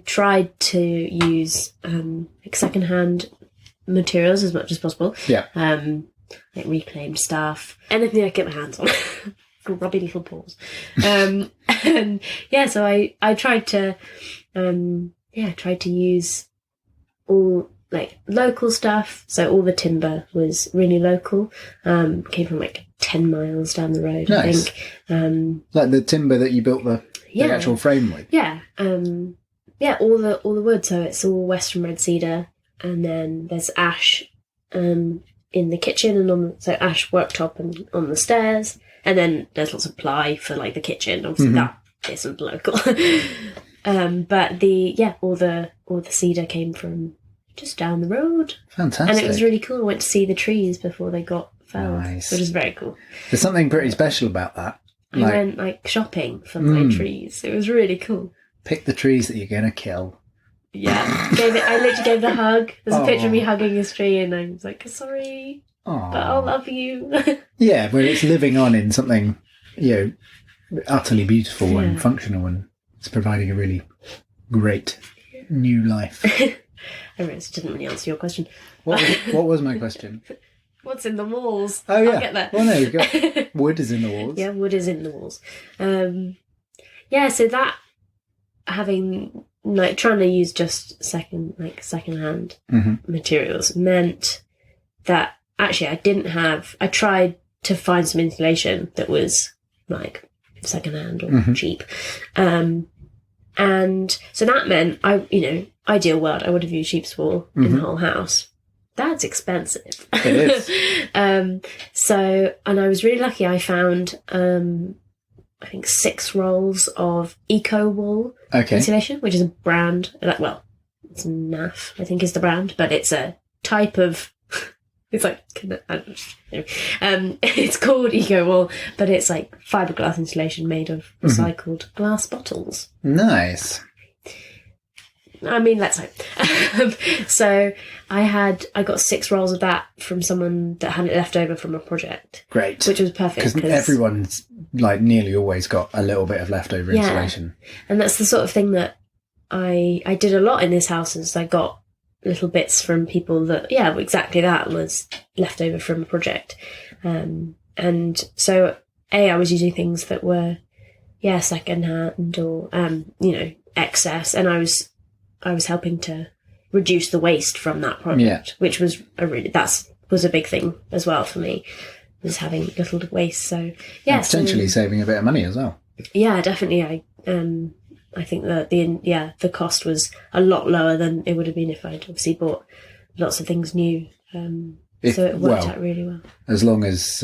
tried to use like secondhand materials as much as possible. Yeah. Like reclaimed stuff, anything I could get my hands on. Grubby little paws. And so I tried to use all like local stuff. So all the timber was really local. Came from like 10 miles down the road. Nice. I think. Like the timber that you built the actual frame with. Yeah. All the wood. So it's all Western red cedar, and then there's ash in the kitchen and so ash worktop and on the stairs, and then there's lots of ply for like the kitchen. Obviously that isn't local. But all the cedar came from just down the road. Fantastic. And it was really cool. I went to see the trees before they got felled, nice. Which is very cool. There's something pretty special about that. I went like shopping for my trees. It was really cool. Pick the trees that you're going to kill. Yeah. I literally gave it a hug. There's a picture of me hugging this tree, and I was like, sorry, but I'll love you. Yeah, where it's living on in something, utterly beautiful and functional, and it's providing a really great new life. I realised I didn't really answer your question. What was my question? What's in the walls? Oh, yeah. I'll get there. Well, no, wood is in the walls. Yeah, wood is in the walls. So trying to use just secondhand materials meant that actually I tried to find some insulation that was like secondhand or cheap. And so that meant ideal world, I would have used sheep's wool in the whole house. That's expensive. It is. And I was really lucky. I found, I think 6 rolls of eco wool insulation, which is a brand. It's NAF, I think is the brand, but it's a type of. It's like it's called eco wool, but it's like fiberglass insulation made of recycled glass bottles. Nice. I mean, let's hope. So I got 6 rolls of that from someone that had it left over from a project. Great. Which was perfect. Because everyone's like nearly always got a little bit of leftover insulation. And that's the sort of thing that I did a lot in this house, is I got little bits from people that, exactly that was left over from a project. And so I was using things that were, secondhand or, excess. And I was helping to reduce the waste from that project, which was was a big thing as well for me, was having little waste. So and potentially saving a bit of money as well. Yeah, definitely. I think that the cost was a lot lower than it would have been if I'd obviously bought lots of things new. So it worked out really well. As long as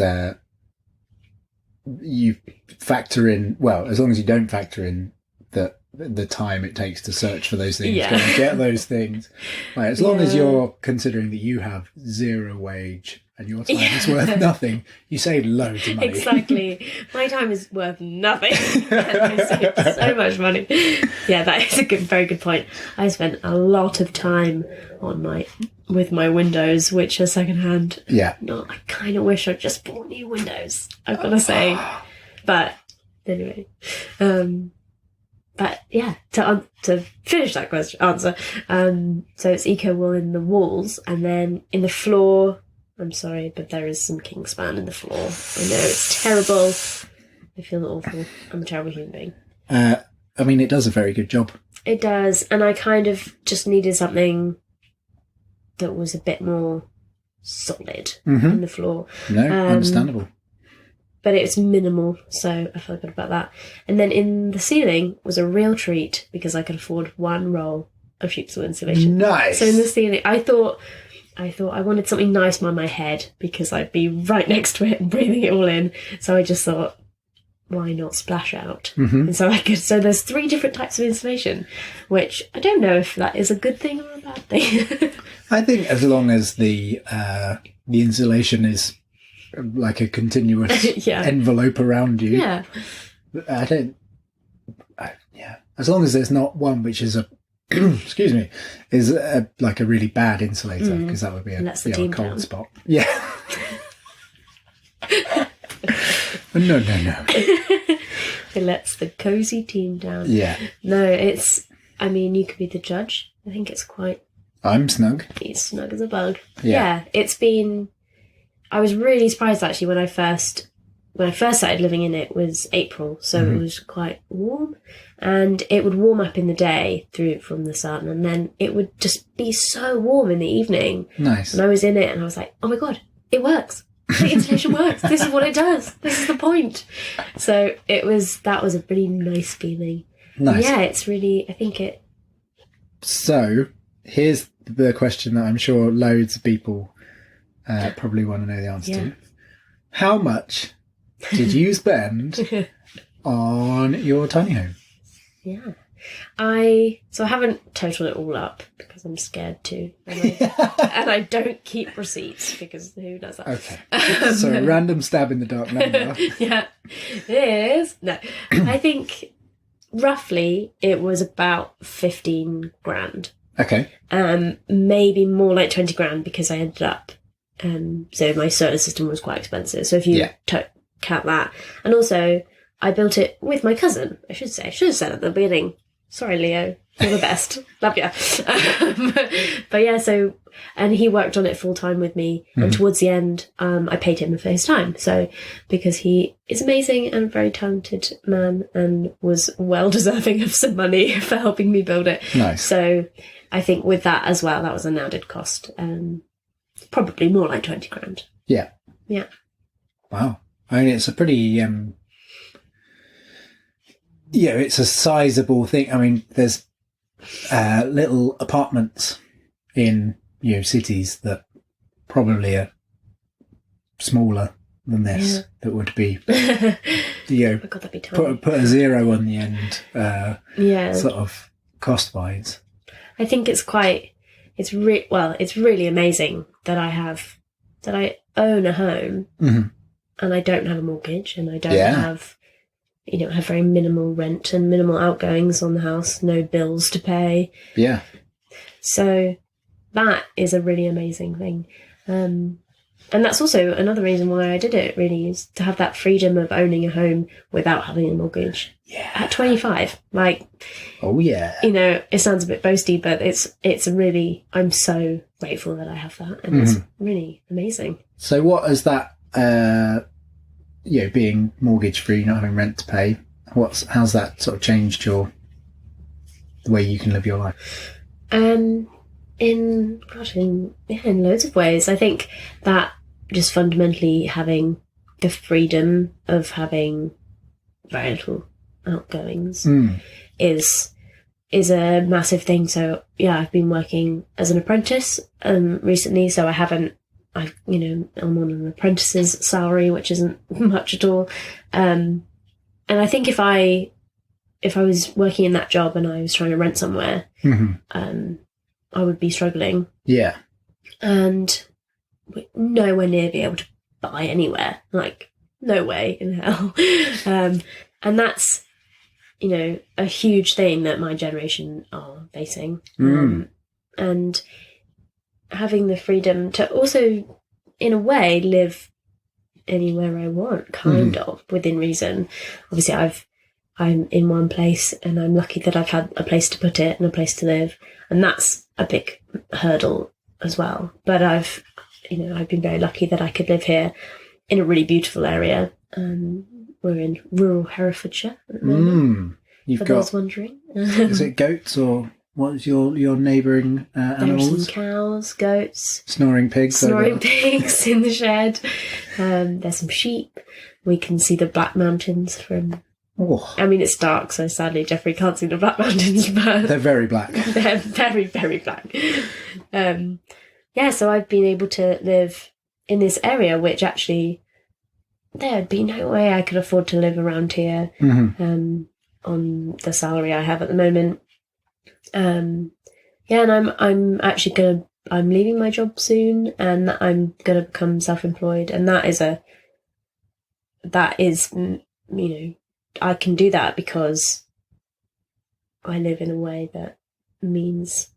you factor in, as long as you don't factor in the time it takes to search for those things, go and get those things. Like, as long as you're considering that you have 0 wage and your time is worth nothing, you save loads of money. Exactly. My time is worth nothing. And I saved so much money. Yeah, that is a very good point. I spent a lot of time with my windows, which are secondhand. Yeah. I kind of wish I'd just bought new windows, I've got to say. But anyway. But yeah, to finish that answer, so it's eco wool in the walls, and then in the floor, I'm sorry, but there is some Kingspan in the floor. I know, it's terrible. I feel awful. I'm a terrible human being. I mean, it does a very good job. It does, and I kind of just needed something that was a bit more solid in the floor. No, understandable. But it's minimal, so I feel good about that. And then in the ceiling was a real treat, because I could afford 1 roll of sheep's wool insulation. Nice. So in the ceiling, I thought I wanted something nice on my head, because I'd be right next to it and breathing it all in. So I just thought, why not splash out? And so so there's 3 different types of insulation, which I don't know if that is a good thing or a bad thing. I think as long as the insulation is like a continuous envelope around you. Yeah. As long as there's not one which is excuse me, is like a really bad insulator, because that would be a cold down. spot. Yeah. No. It lets the cozy team down. Yeah. No, you could be the judge. I think it's quite... I'm snug. He's snug as a bug. Yeah. It's been... I was really surprised, actually, when I first started living in it was April, so it was quite warm, and it would warm up in the day from the sun, and then it would just be so warm in the evening. Nice. And I was in it, and I was like, oh my God, it works. The insulation works. This is what it does. This is the point. So that was a pretty nice feeling. Nice. Yeah, it's really, I think it... So, here's the question that I'm sure loads of people probably want to know the answer to. How much did you spend on your tiny home? Yeah. I haven't totaled it all up, because I'm scared to. And I don't keep receipts, because who does that? Okay. So a random stab in the dark number. Yeah. It is. No. I think roughly it was about 15 grand. Okay. Maybe more like 20 grand, because I ended up so my solar system was quite expensive. So if you count that. And also, I built it with my cousin, I should say. I should have said at the beginning. Sorry, Leo. You're the best. Love ya. But yeah, so, and he worked on it full time with me. And towards the end, I paid him for his time. So, because he is amazing and a very talented man and was well deserving of some money for helping me build it. Nice. So I think with that as well, that was an added cost. Probably more like 20 grand. Yeah. Yeah. Wow. I mean, it's a pretty, it's a sizable thing. I mean, there's little apartments in, cities that probably are smaller than this that would be, Oh God, that'd be tiny. put a zero on the end, sort of cost-wise. I think it's really amazing that I own a home and I don't have a mortgage and I don't have, have very minimal rent and minimal outgoings on the house, no bills to pay. Yeah. So that is a really amazing thing. And that's also another reason why I did it, really, is to have that freedom of owning a home without having a mortgage. Yeah. At 25. Like, oh, yeah. It sounds a bit boasty, but it's really, I'm so grateful that I have that. And it's really amazing. So what has that, being mortgage free, not having rent to pay, how's that sort of changed the way you can live your life? In loads of ways. I think that just fundamentally having the freedom of having very little outgoings is a massive thing. So yeah, I've been working as an apprentice recently, so I'm on an apprentice's salary, which isn't much at all. And I think if I was working in that job and I was trying to rent somewhere, I would be struggling. Yeah. And nowhere near be able to buy anywhere. Like, no way in hell. And that's, a huge thing that my generation are facing. And having the freedom to also, in a way, live anywhere I want, kind of, within reason. Obviously, I'm in one place and I'm lucky that I've had a place to put it and a place to live. And that's a big hurdle as well. But I've been very lucky that I could live here in a really beautiful area. We're in rural Herefordshire at the moment, for those wondering. Is it goats or what's your neighbouring animals? There's some cows, goats. Snoring pigs in the shed. There's some sheep. We can see the Black Mountains from... Oh. I mean, it's dark, so sadly Jeffrey can't see the Black Mountains, but... They're very black. They're very, very black. So I've been able to live in this area, which actually there'd be no way I could afford to live around here on the salary I have at the moment. And I'm leaving my job soon, and I'm gonna become self-employed, and that is I can do that because I live in a way that means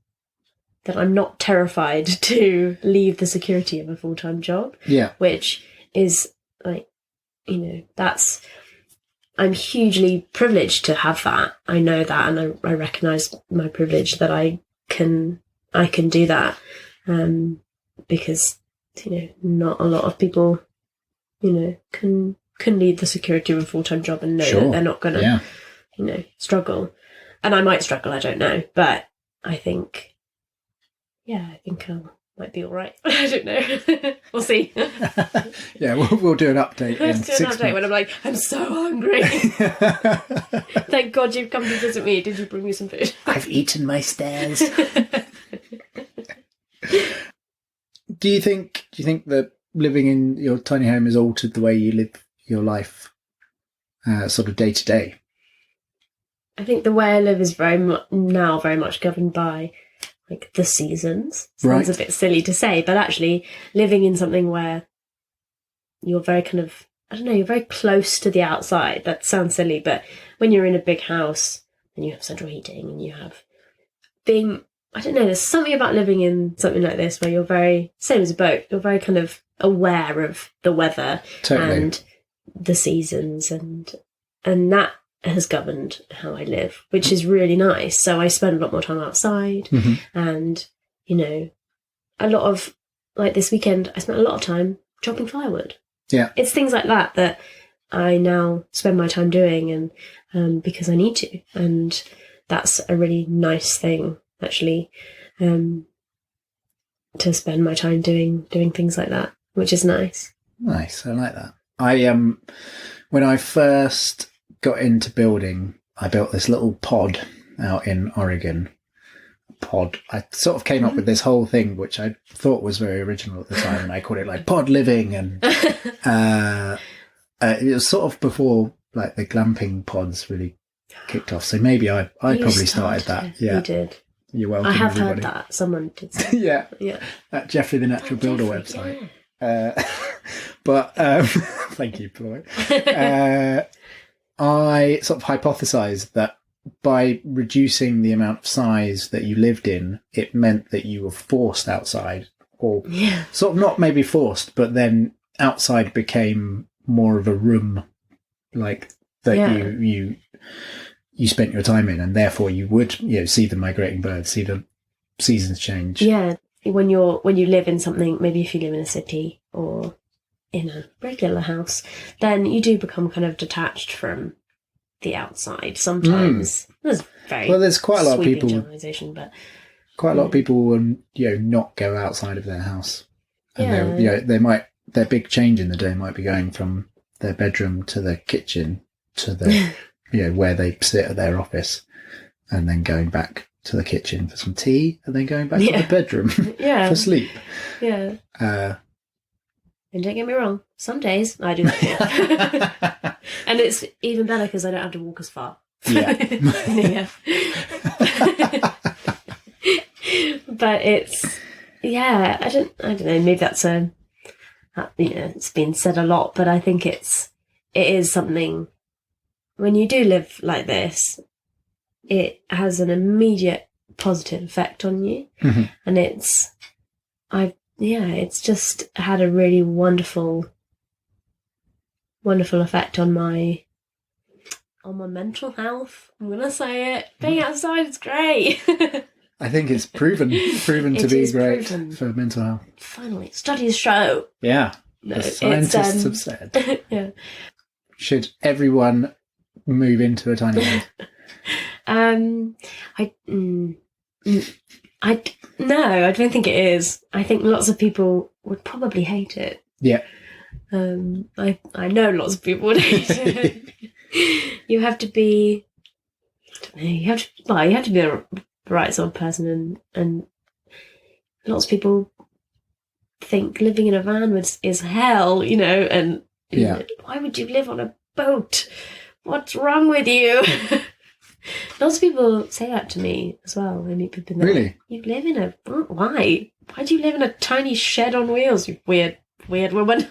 that I'm not terrified to leave the security of a full-time job. Yeah. Which is like, I'm hugely privileged to have that. I know that, and I recognise my privilege that I can do that. Because, not a lot of people, can leave the security of a full-time job and know that they're not going to, struggle. And I might struggle, I don't know. But I think I might be all right. I don't know. We'll see. Yeah, we'll do an update in 6 months. When I'm like, I'm so hungry. Thank God you've come to visit me. Did you bring me some food? I've eaten my stairs. Do you think that living in your tiny home has altered the way you live your life, sort of day to day? I think the way I live is very much governed by like the seasons. Sounds a bit silly to say, but actually living in something where you're very kind of, you're very close to the outside. That sounds silly, but when you're in a big house and you have central heating and you have there's something about living in something like this where you're very, same as a boat, you're very kind of aware of the weather and the seasons and that has governed how I live, which is really nice. So I spend a lot more time outside, and, you know, a lot of, like this weekend, I spent a lot of time chopping firewood. Yeah. It's things like that I now spend my time doing, and because I need to. And that's a really nice thing, actually, to spend my time doing things like that, which is nice. Nice. I like that. When I first got into building, I built this little pod out in Oregon. I sort of came up with this whole thing, which I thought was very original at the time, and I called it like pod living, and it was sort of before like the glamping pods really kicked off. So maybe I probably started that. Yeah, you did. You're welcome. I have everybody. heard that someone did. Say. Yeah. At Jeffrey the Natural Builder website. Yeah. But thank you, Flo. I sort of hypothesised that by reducing the amount of size that you lived in, it meant that you were forced outside, or sort of not maybe forced, but then outside became more of a room, like that you spent your time in, and therefore you would see the migrating birds, see the seasons change. Yeah, when you live in something, maybe if you live in a city or in a regular house, then you do become kind of detached from the outside sometimes. There's quite a lot of people, but quite a lot of people will not go outside of their house, and their big change in the day might be going from their bedroom to the kitchen to the where they sit at their office, and then going back to the kitchen for some tea, and then going back to the bedroom for sleep. And don't get me wrong, some days I do that. And it's even better because I don't have to walk as far. Yeah. But it's, I don't know, maybe that's it's been said a lot, but I think it is something, when you do live like this, it has an immediate positive effect on you. And it's just had a really wonderful effect on my mental health. I'm gonna say it. Being outside is great. I think it's proven to be great for mental health. Finally, studies show. Yeah, the scientists have said. Yeah. Should everyone move into a tiny house? No, I don't think it is. I think lots of people would probably hate it. Yeah. I know lots of people would hate it. You have to be, you have to be the right sort of person, and lots of people think living in a van is hell, and why would you live on a boat? What's wrong with you? Lots of people say that to me as well. I meet people that, really? You live in why? Why do you live in a tiny shed on wheels, you weird woman?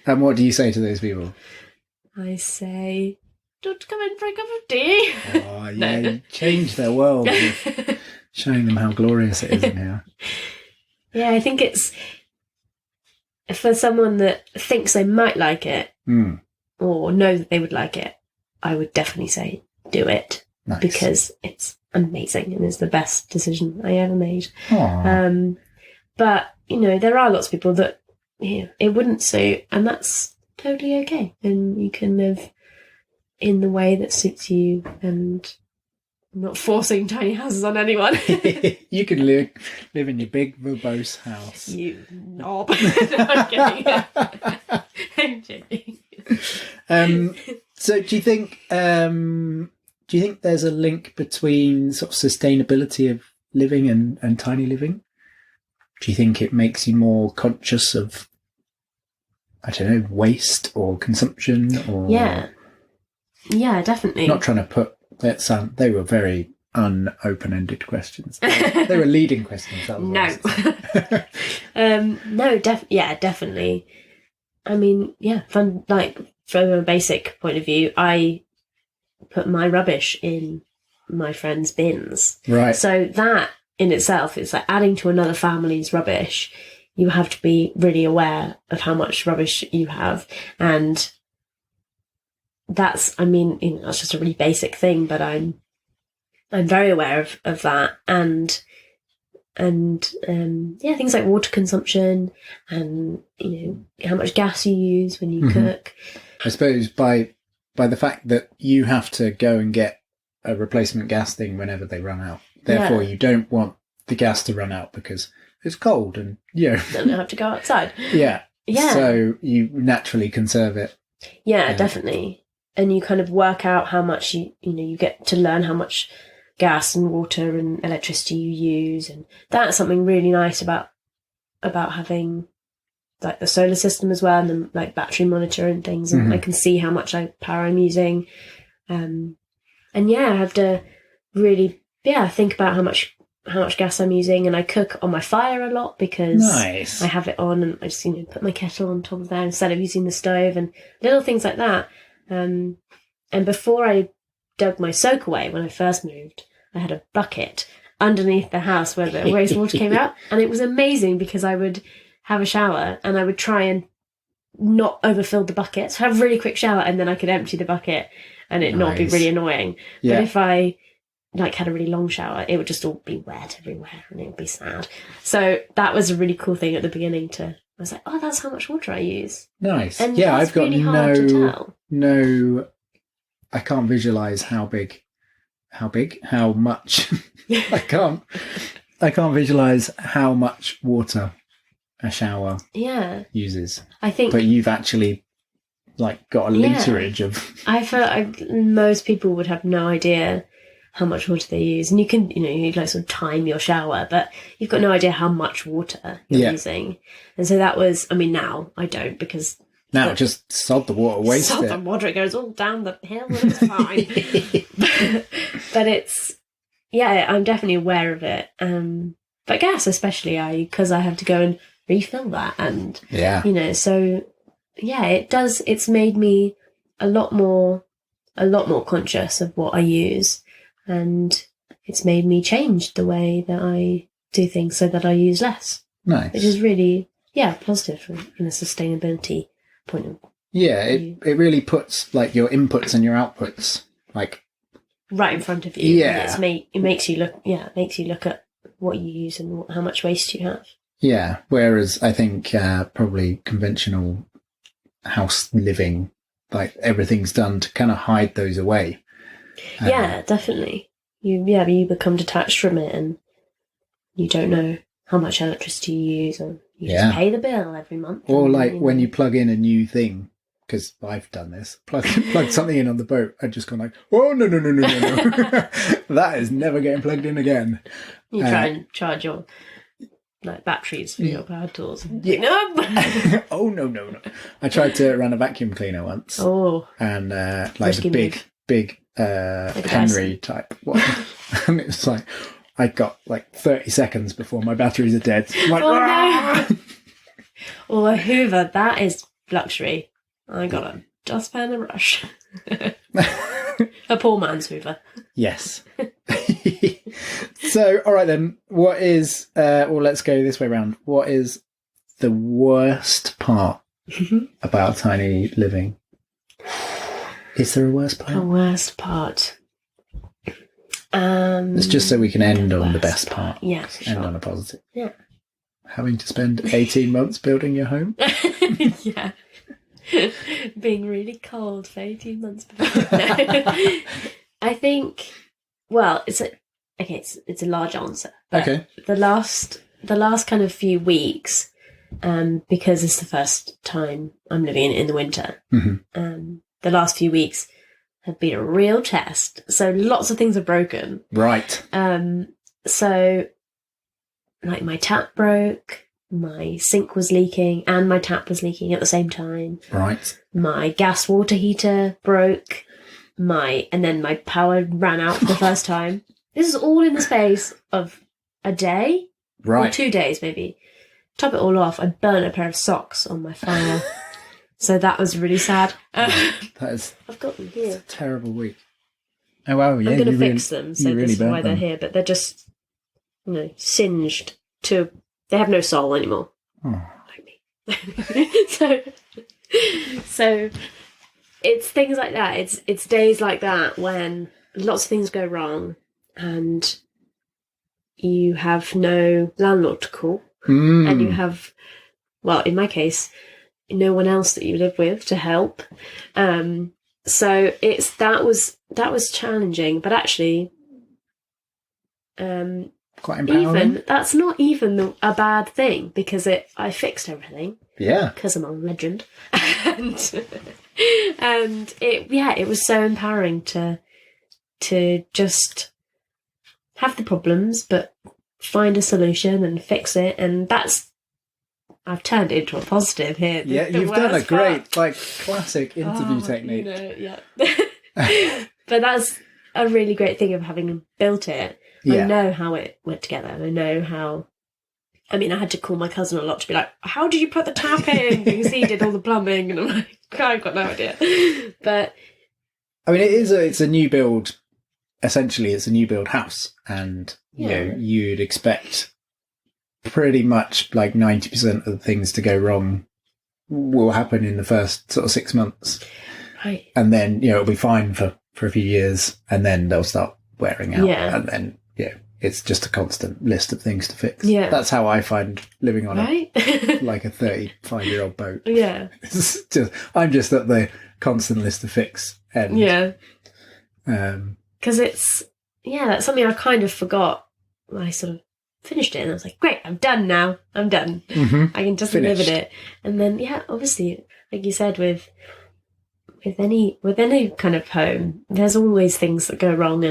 And what do you say to those people? I say, don't come in for a cup of tea. Oh, yeah, you change their world with showing them how glorious it is in here. Yeah, I think it's for someone that thinks they might like it or know that they would like it. I would definitely say do it. Nice. Because it's amazing and it's the best decision I ever made. But there are lots of people that it wouldn't suit, and that's totally okay. And you can live in the way that suits you, and I'm not forcing tiny houses on anyone. You can live in your big verbose house. You knob. No, I'm joking. So do you think there's a link between sort of sustainability of living and tiny living? Do you think it makes you more conscious of, I don't know, waste or consumption? Or yeah, definitely. Not trying to put that sound. They were very open-ended questions. They were leading questions. That was no, definitely. I mean, from a basic point of view, I put my rubbish in my friends' bins. Right. So that in itself is like adding to another family's rubbish. You have to be really aware of how much rubbish you have, and that's just a really basic thing, but I'm very aware of that, and things like water consumption and how much gas you use when you cook. I suppose by the fact that you have to go and get a replacement gas thing whenever they run out, therefore you don't want the gas to run out because it's cold and don't have to go outside. Yeah. So you naturally conserve it. Yeah, definitely. And you kind of work out how much you get to learn how much gas and water and electricity you use, and that's something really nice about having like the solar system as well, and then like battery monitor and things, and I can see how much power I'm using, and I have to really think about how much gas I'm using, and I cook on my fire a lot because I have it on, and I just put my kettle on top of there instead of using the stove, and little things like that. And before I dug my soak away, when I first moved, I had a bucket underneath the house where the wastewater came out, and it was amazing because I would have a shower and I would try and not overfill the bucket, so have a really quick shower, and then I could empty the bucket and it not be really annoying. But if I had a really long shower, it would just all be wet everywhere and it would be sad. So that was a really cool thing at the beginning I was like, oh, that's how much water I use. Nice. And I've got really hard to tell. I can't visualize how much. I can't visualize how much water a shower uses. I think, but you've actually got a literage of. I feel like most people would have no idea how much water they use, and you can you sort of time your shower, but you've got no idea how much water you're using. And so that was, now I don't, because now just sod the water, waste it. Sod the water, it goes all down the hill and it's fine. But it's, I'm definitely aware of it. But gas especially, because I have to go and refill that, and so it does. It's made me a lot more conscious of what I use, and it's made me change the way that I do things so that I use less. Nice, which is really positive from a sustainability point of view. Yeah, it really puts your inputs and your outputs right in front of you. Yeah, it makes you look. Yeah, it makes you look at what you use and how much waste you have. Yeah, whereas I think probably conventional house living, everything's done to kind of hide those away. Yeah, definitely. You become detached from it, and you don't know how much electricity you use, or you just pay the bill every month. Or when you plug in a new thing, because I've done this, plug something in on the boat, I've just gone oh, no. That is never getting plugged in again. You try and charge your batteries for your power tools. Yeah. No. Oh, no. I tried to run a vacuum cleaner once. Oh. And the big Henry type one. And it was I got 30 seconds before my batteries are dead. No. Or a Hoover, that is luxury. I got a dustpan and a brush. A poor man's Hoover. Yes. So, all right then. What is, let's go this way round. What is the worst part about tiny living? Is there a worst part? The worst part. It's just so we can end on the best part. Yeah, sure. End on a positive. Yeah. Having to spend 18 months building your home? Yeah. Being really cold for 18 months before. I think, it's a large answer. Okay. The last kind of few weeks, because it's the first time I'm living in the winter, the last few weeks have been a real test. So lots of things are broken. Right. So my tap broke, my sink was leaking, and my tap was leaking at the same time. Right. My gas water heater broke, and then my power ran out for the first time. This is all in the space of a day? Right. Or 2 days, maybe. Top it all off, I burnt a pair of socks on my fire. So that was really sad. I've got them here. It's a terrible week. Oh, wow, yeah. I'm going to fix them, so this is why they're here. But they're just, singed to... They have no soul anymore. Oh. Like me. So it's things like that. It's days like that when lots of things go wrong and you have no landlord to call, and you have, well, in my case, no one else that you live with to help. So that was challenging, but actually, quite empowering. That's not even a bad thing, because I fixed everything. Yeah, because I'm a legend, and it was so empowering to just have the problems, but find a solution and fix it, and I've turned it into a positive here. You've done a great, classic interview technique. But that's a really great thing of having built it. I know how it went together, and I know how. I mean, I had to call my cousin a lot to be like, "How did you put the tap in?" Because he did all the plumbing, and I'm like, "I've got no idea." But I mean, it's a new build. Essentially, it's a new build house, and you'd expect pretty much 90% of the things to go wrong will happen in the first sort of 6 months, right? And then it'll be fine for a few years, and then they'll start wearing out, and then it's just a constant list of things to fix. Yeah, that's how I find living on a 35-year-old boat. Yeah, I'm just at the constant list to fix end. Yeah, because that's something I kind of forgot. I sort of finished it, and I was like, great, I'm done now. I'm done. Mm-hmm. I can just live in it. And then, obviously, like you said, with any kind of home, there's always things that go wrong.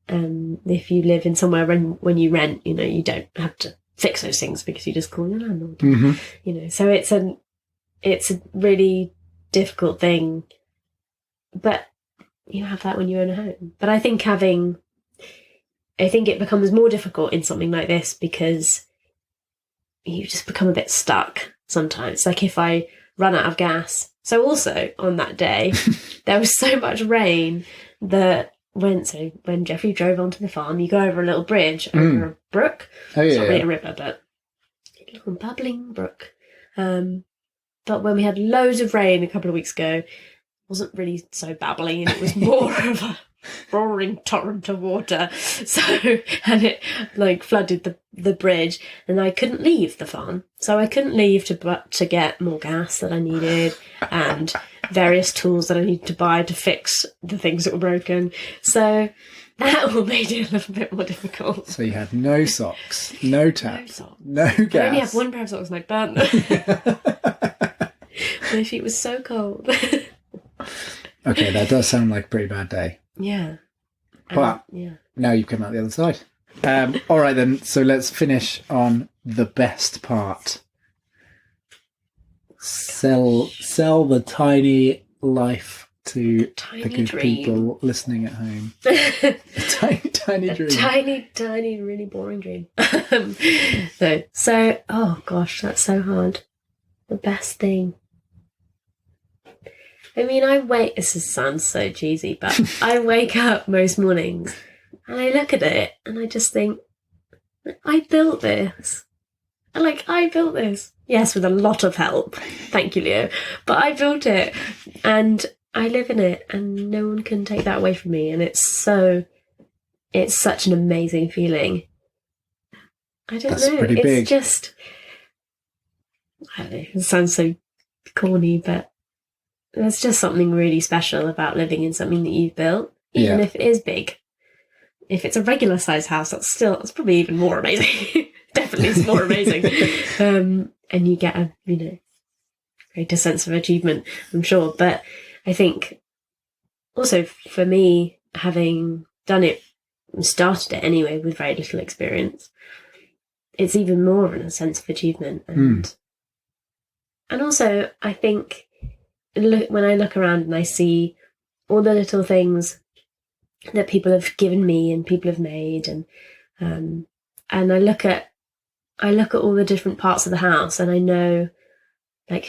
And if you live in somewhere when you rent, you don't have to fix those things because you just call your landlord. Mm-hmm. So it's a really difficult thing, but you have that when you own a home. But I think it becomes more difficult in something like this because you just become a bit stuck sometimes. Like if I run out of gas. So also on that day, there was so much rain that when Jeffrey drove onto the farm, you go over a little bridge over a brook. Oh, yeah. It's not really a river, but a little babbling brook. But when we had loads of rain a couple of weeks ago, it wasn't really so babbling, and it was more of a roaring torrent of water. So, and it flooded the bridge, and I couldn't leave the farm. So I couldn't leave to get more gas that I needed and various tools that I needed to buy to fix the things that were broken. So that all made it a little bit more difficult. So you had no socks, no tap, no gas. I only have one pair of socks and I burnt them. My feet were so cold. Okay, that does sound like a pretty bad day. Yeah. But now you've come out the other side. All right then, so let's finish on the best part. Sell the tiny life to the good people listening at home. Tiny dream. Tiny, really boring dream. So, oh gosh, that's so hard. The best thing. I mean, this sounds so cheesy, but I wake up most mornings and I look at it and I just think, I built this. I built this. Yes, with a lot of help. Thank you, Leo. But I built it and I live in it and no one can take that away from me. And it's such an amazing feeling. I don't know. Pretty big. It's just, I don't know, it sounds so corny, but there's just something really special about living in something that you've built, even if it is big. If it's a regular size house, that's probably even more amazing. Definitely it's more amazing. And you get a, greater sense of achievement, I'm sure. But I think also for me, having done it, started it anyway with very little experience, it's even more of a sense of achievement. And also I think when I look around and I see all the little things that people have given me and people have made, and I look at all the different parts of the house, and I know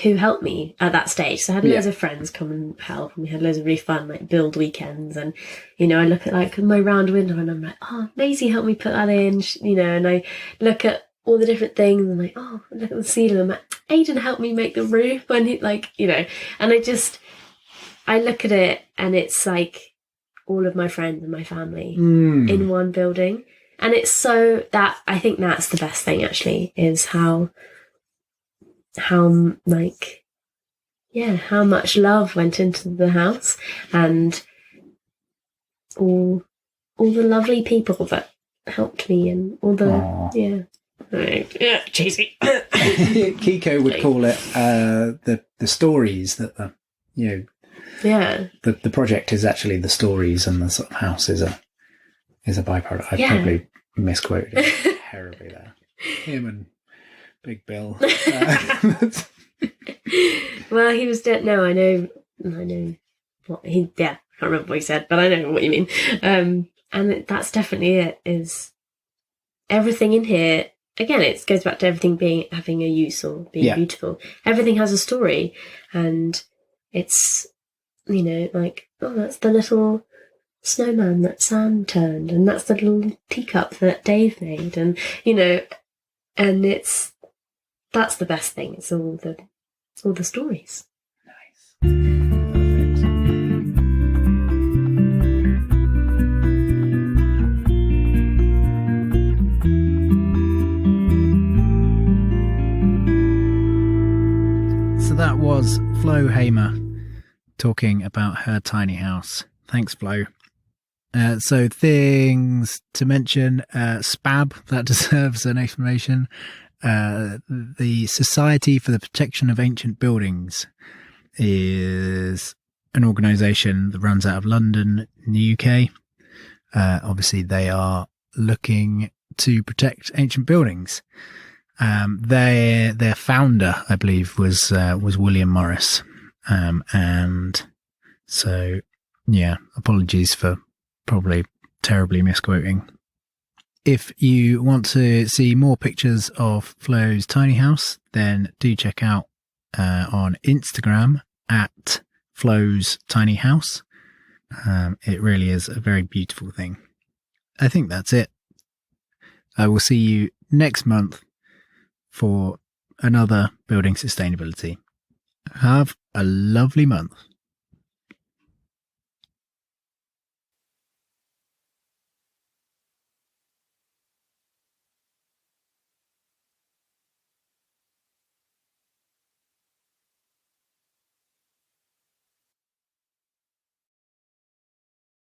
who helped me at that stage. So I had loads of friends come and help, and we had loads of really fun build weekends. And I look at my round window and I'm like, oh, Maisie helped me put that in, and I look at all the different things and I'm like, oh, look at the ceiling. I'm like, Aidan helped me make the roof when he and I look at it and it's like all of my friends and my family in one building. And it's so that I think that's the best thing actually, is how like, yeah, how much love went into the house, and all the lovely people that helped me, and all the cheesy. Kiko would call it the stories that the the project is actually the stories, and the sort of house is a byproduct. I probably misquoted it terribly there. Him and Big Bill. Well, he was dead. No, I know what he. Yeah, I can't remember what he said, but I know what you mean. And that's definitely it. Is everything in here? Again, it goes back to everything having a use or being beautiful. Everything has a story, and it's like, oh, that's the little snowman that Sam turned, and that's the little teacup that Dave made, and and that's the best thing. It's all the stories. Nice. Perfect. So that was Flo Hamer talking about her tiny house. Thanks, Flo. So things to mention, SPAB, that deserves an explanation. The Society for the Protection of Ancient Buildings is an organisation that runs out of London in the UK. Obviously, they are looking to protect ancient buildings. Their founder, I believe, was William Morris. And so, apologies for probably terribly misquoting. If you want to see more pictures of Flo's tiny house, then do check out on Instagram at Flo's Tiny House. It really is a very beautiful thing. I think that's it. I will see you next month for another Building Sustainability. Have a lovely month.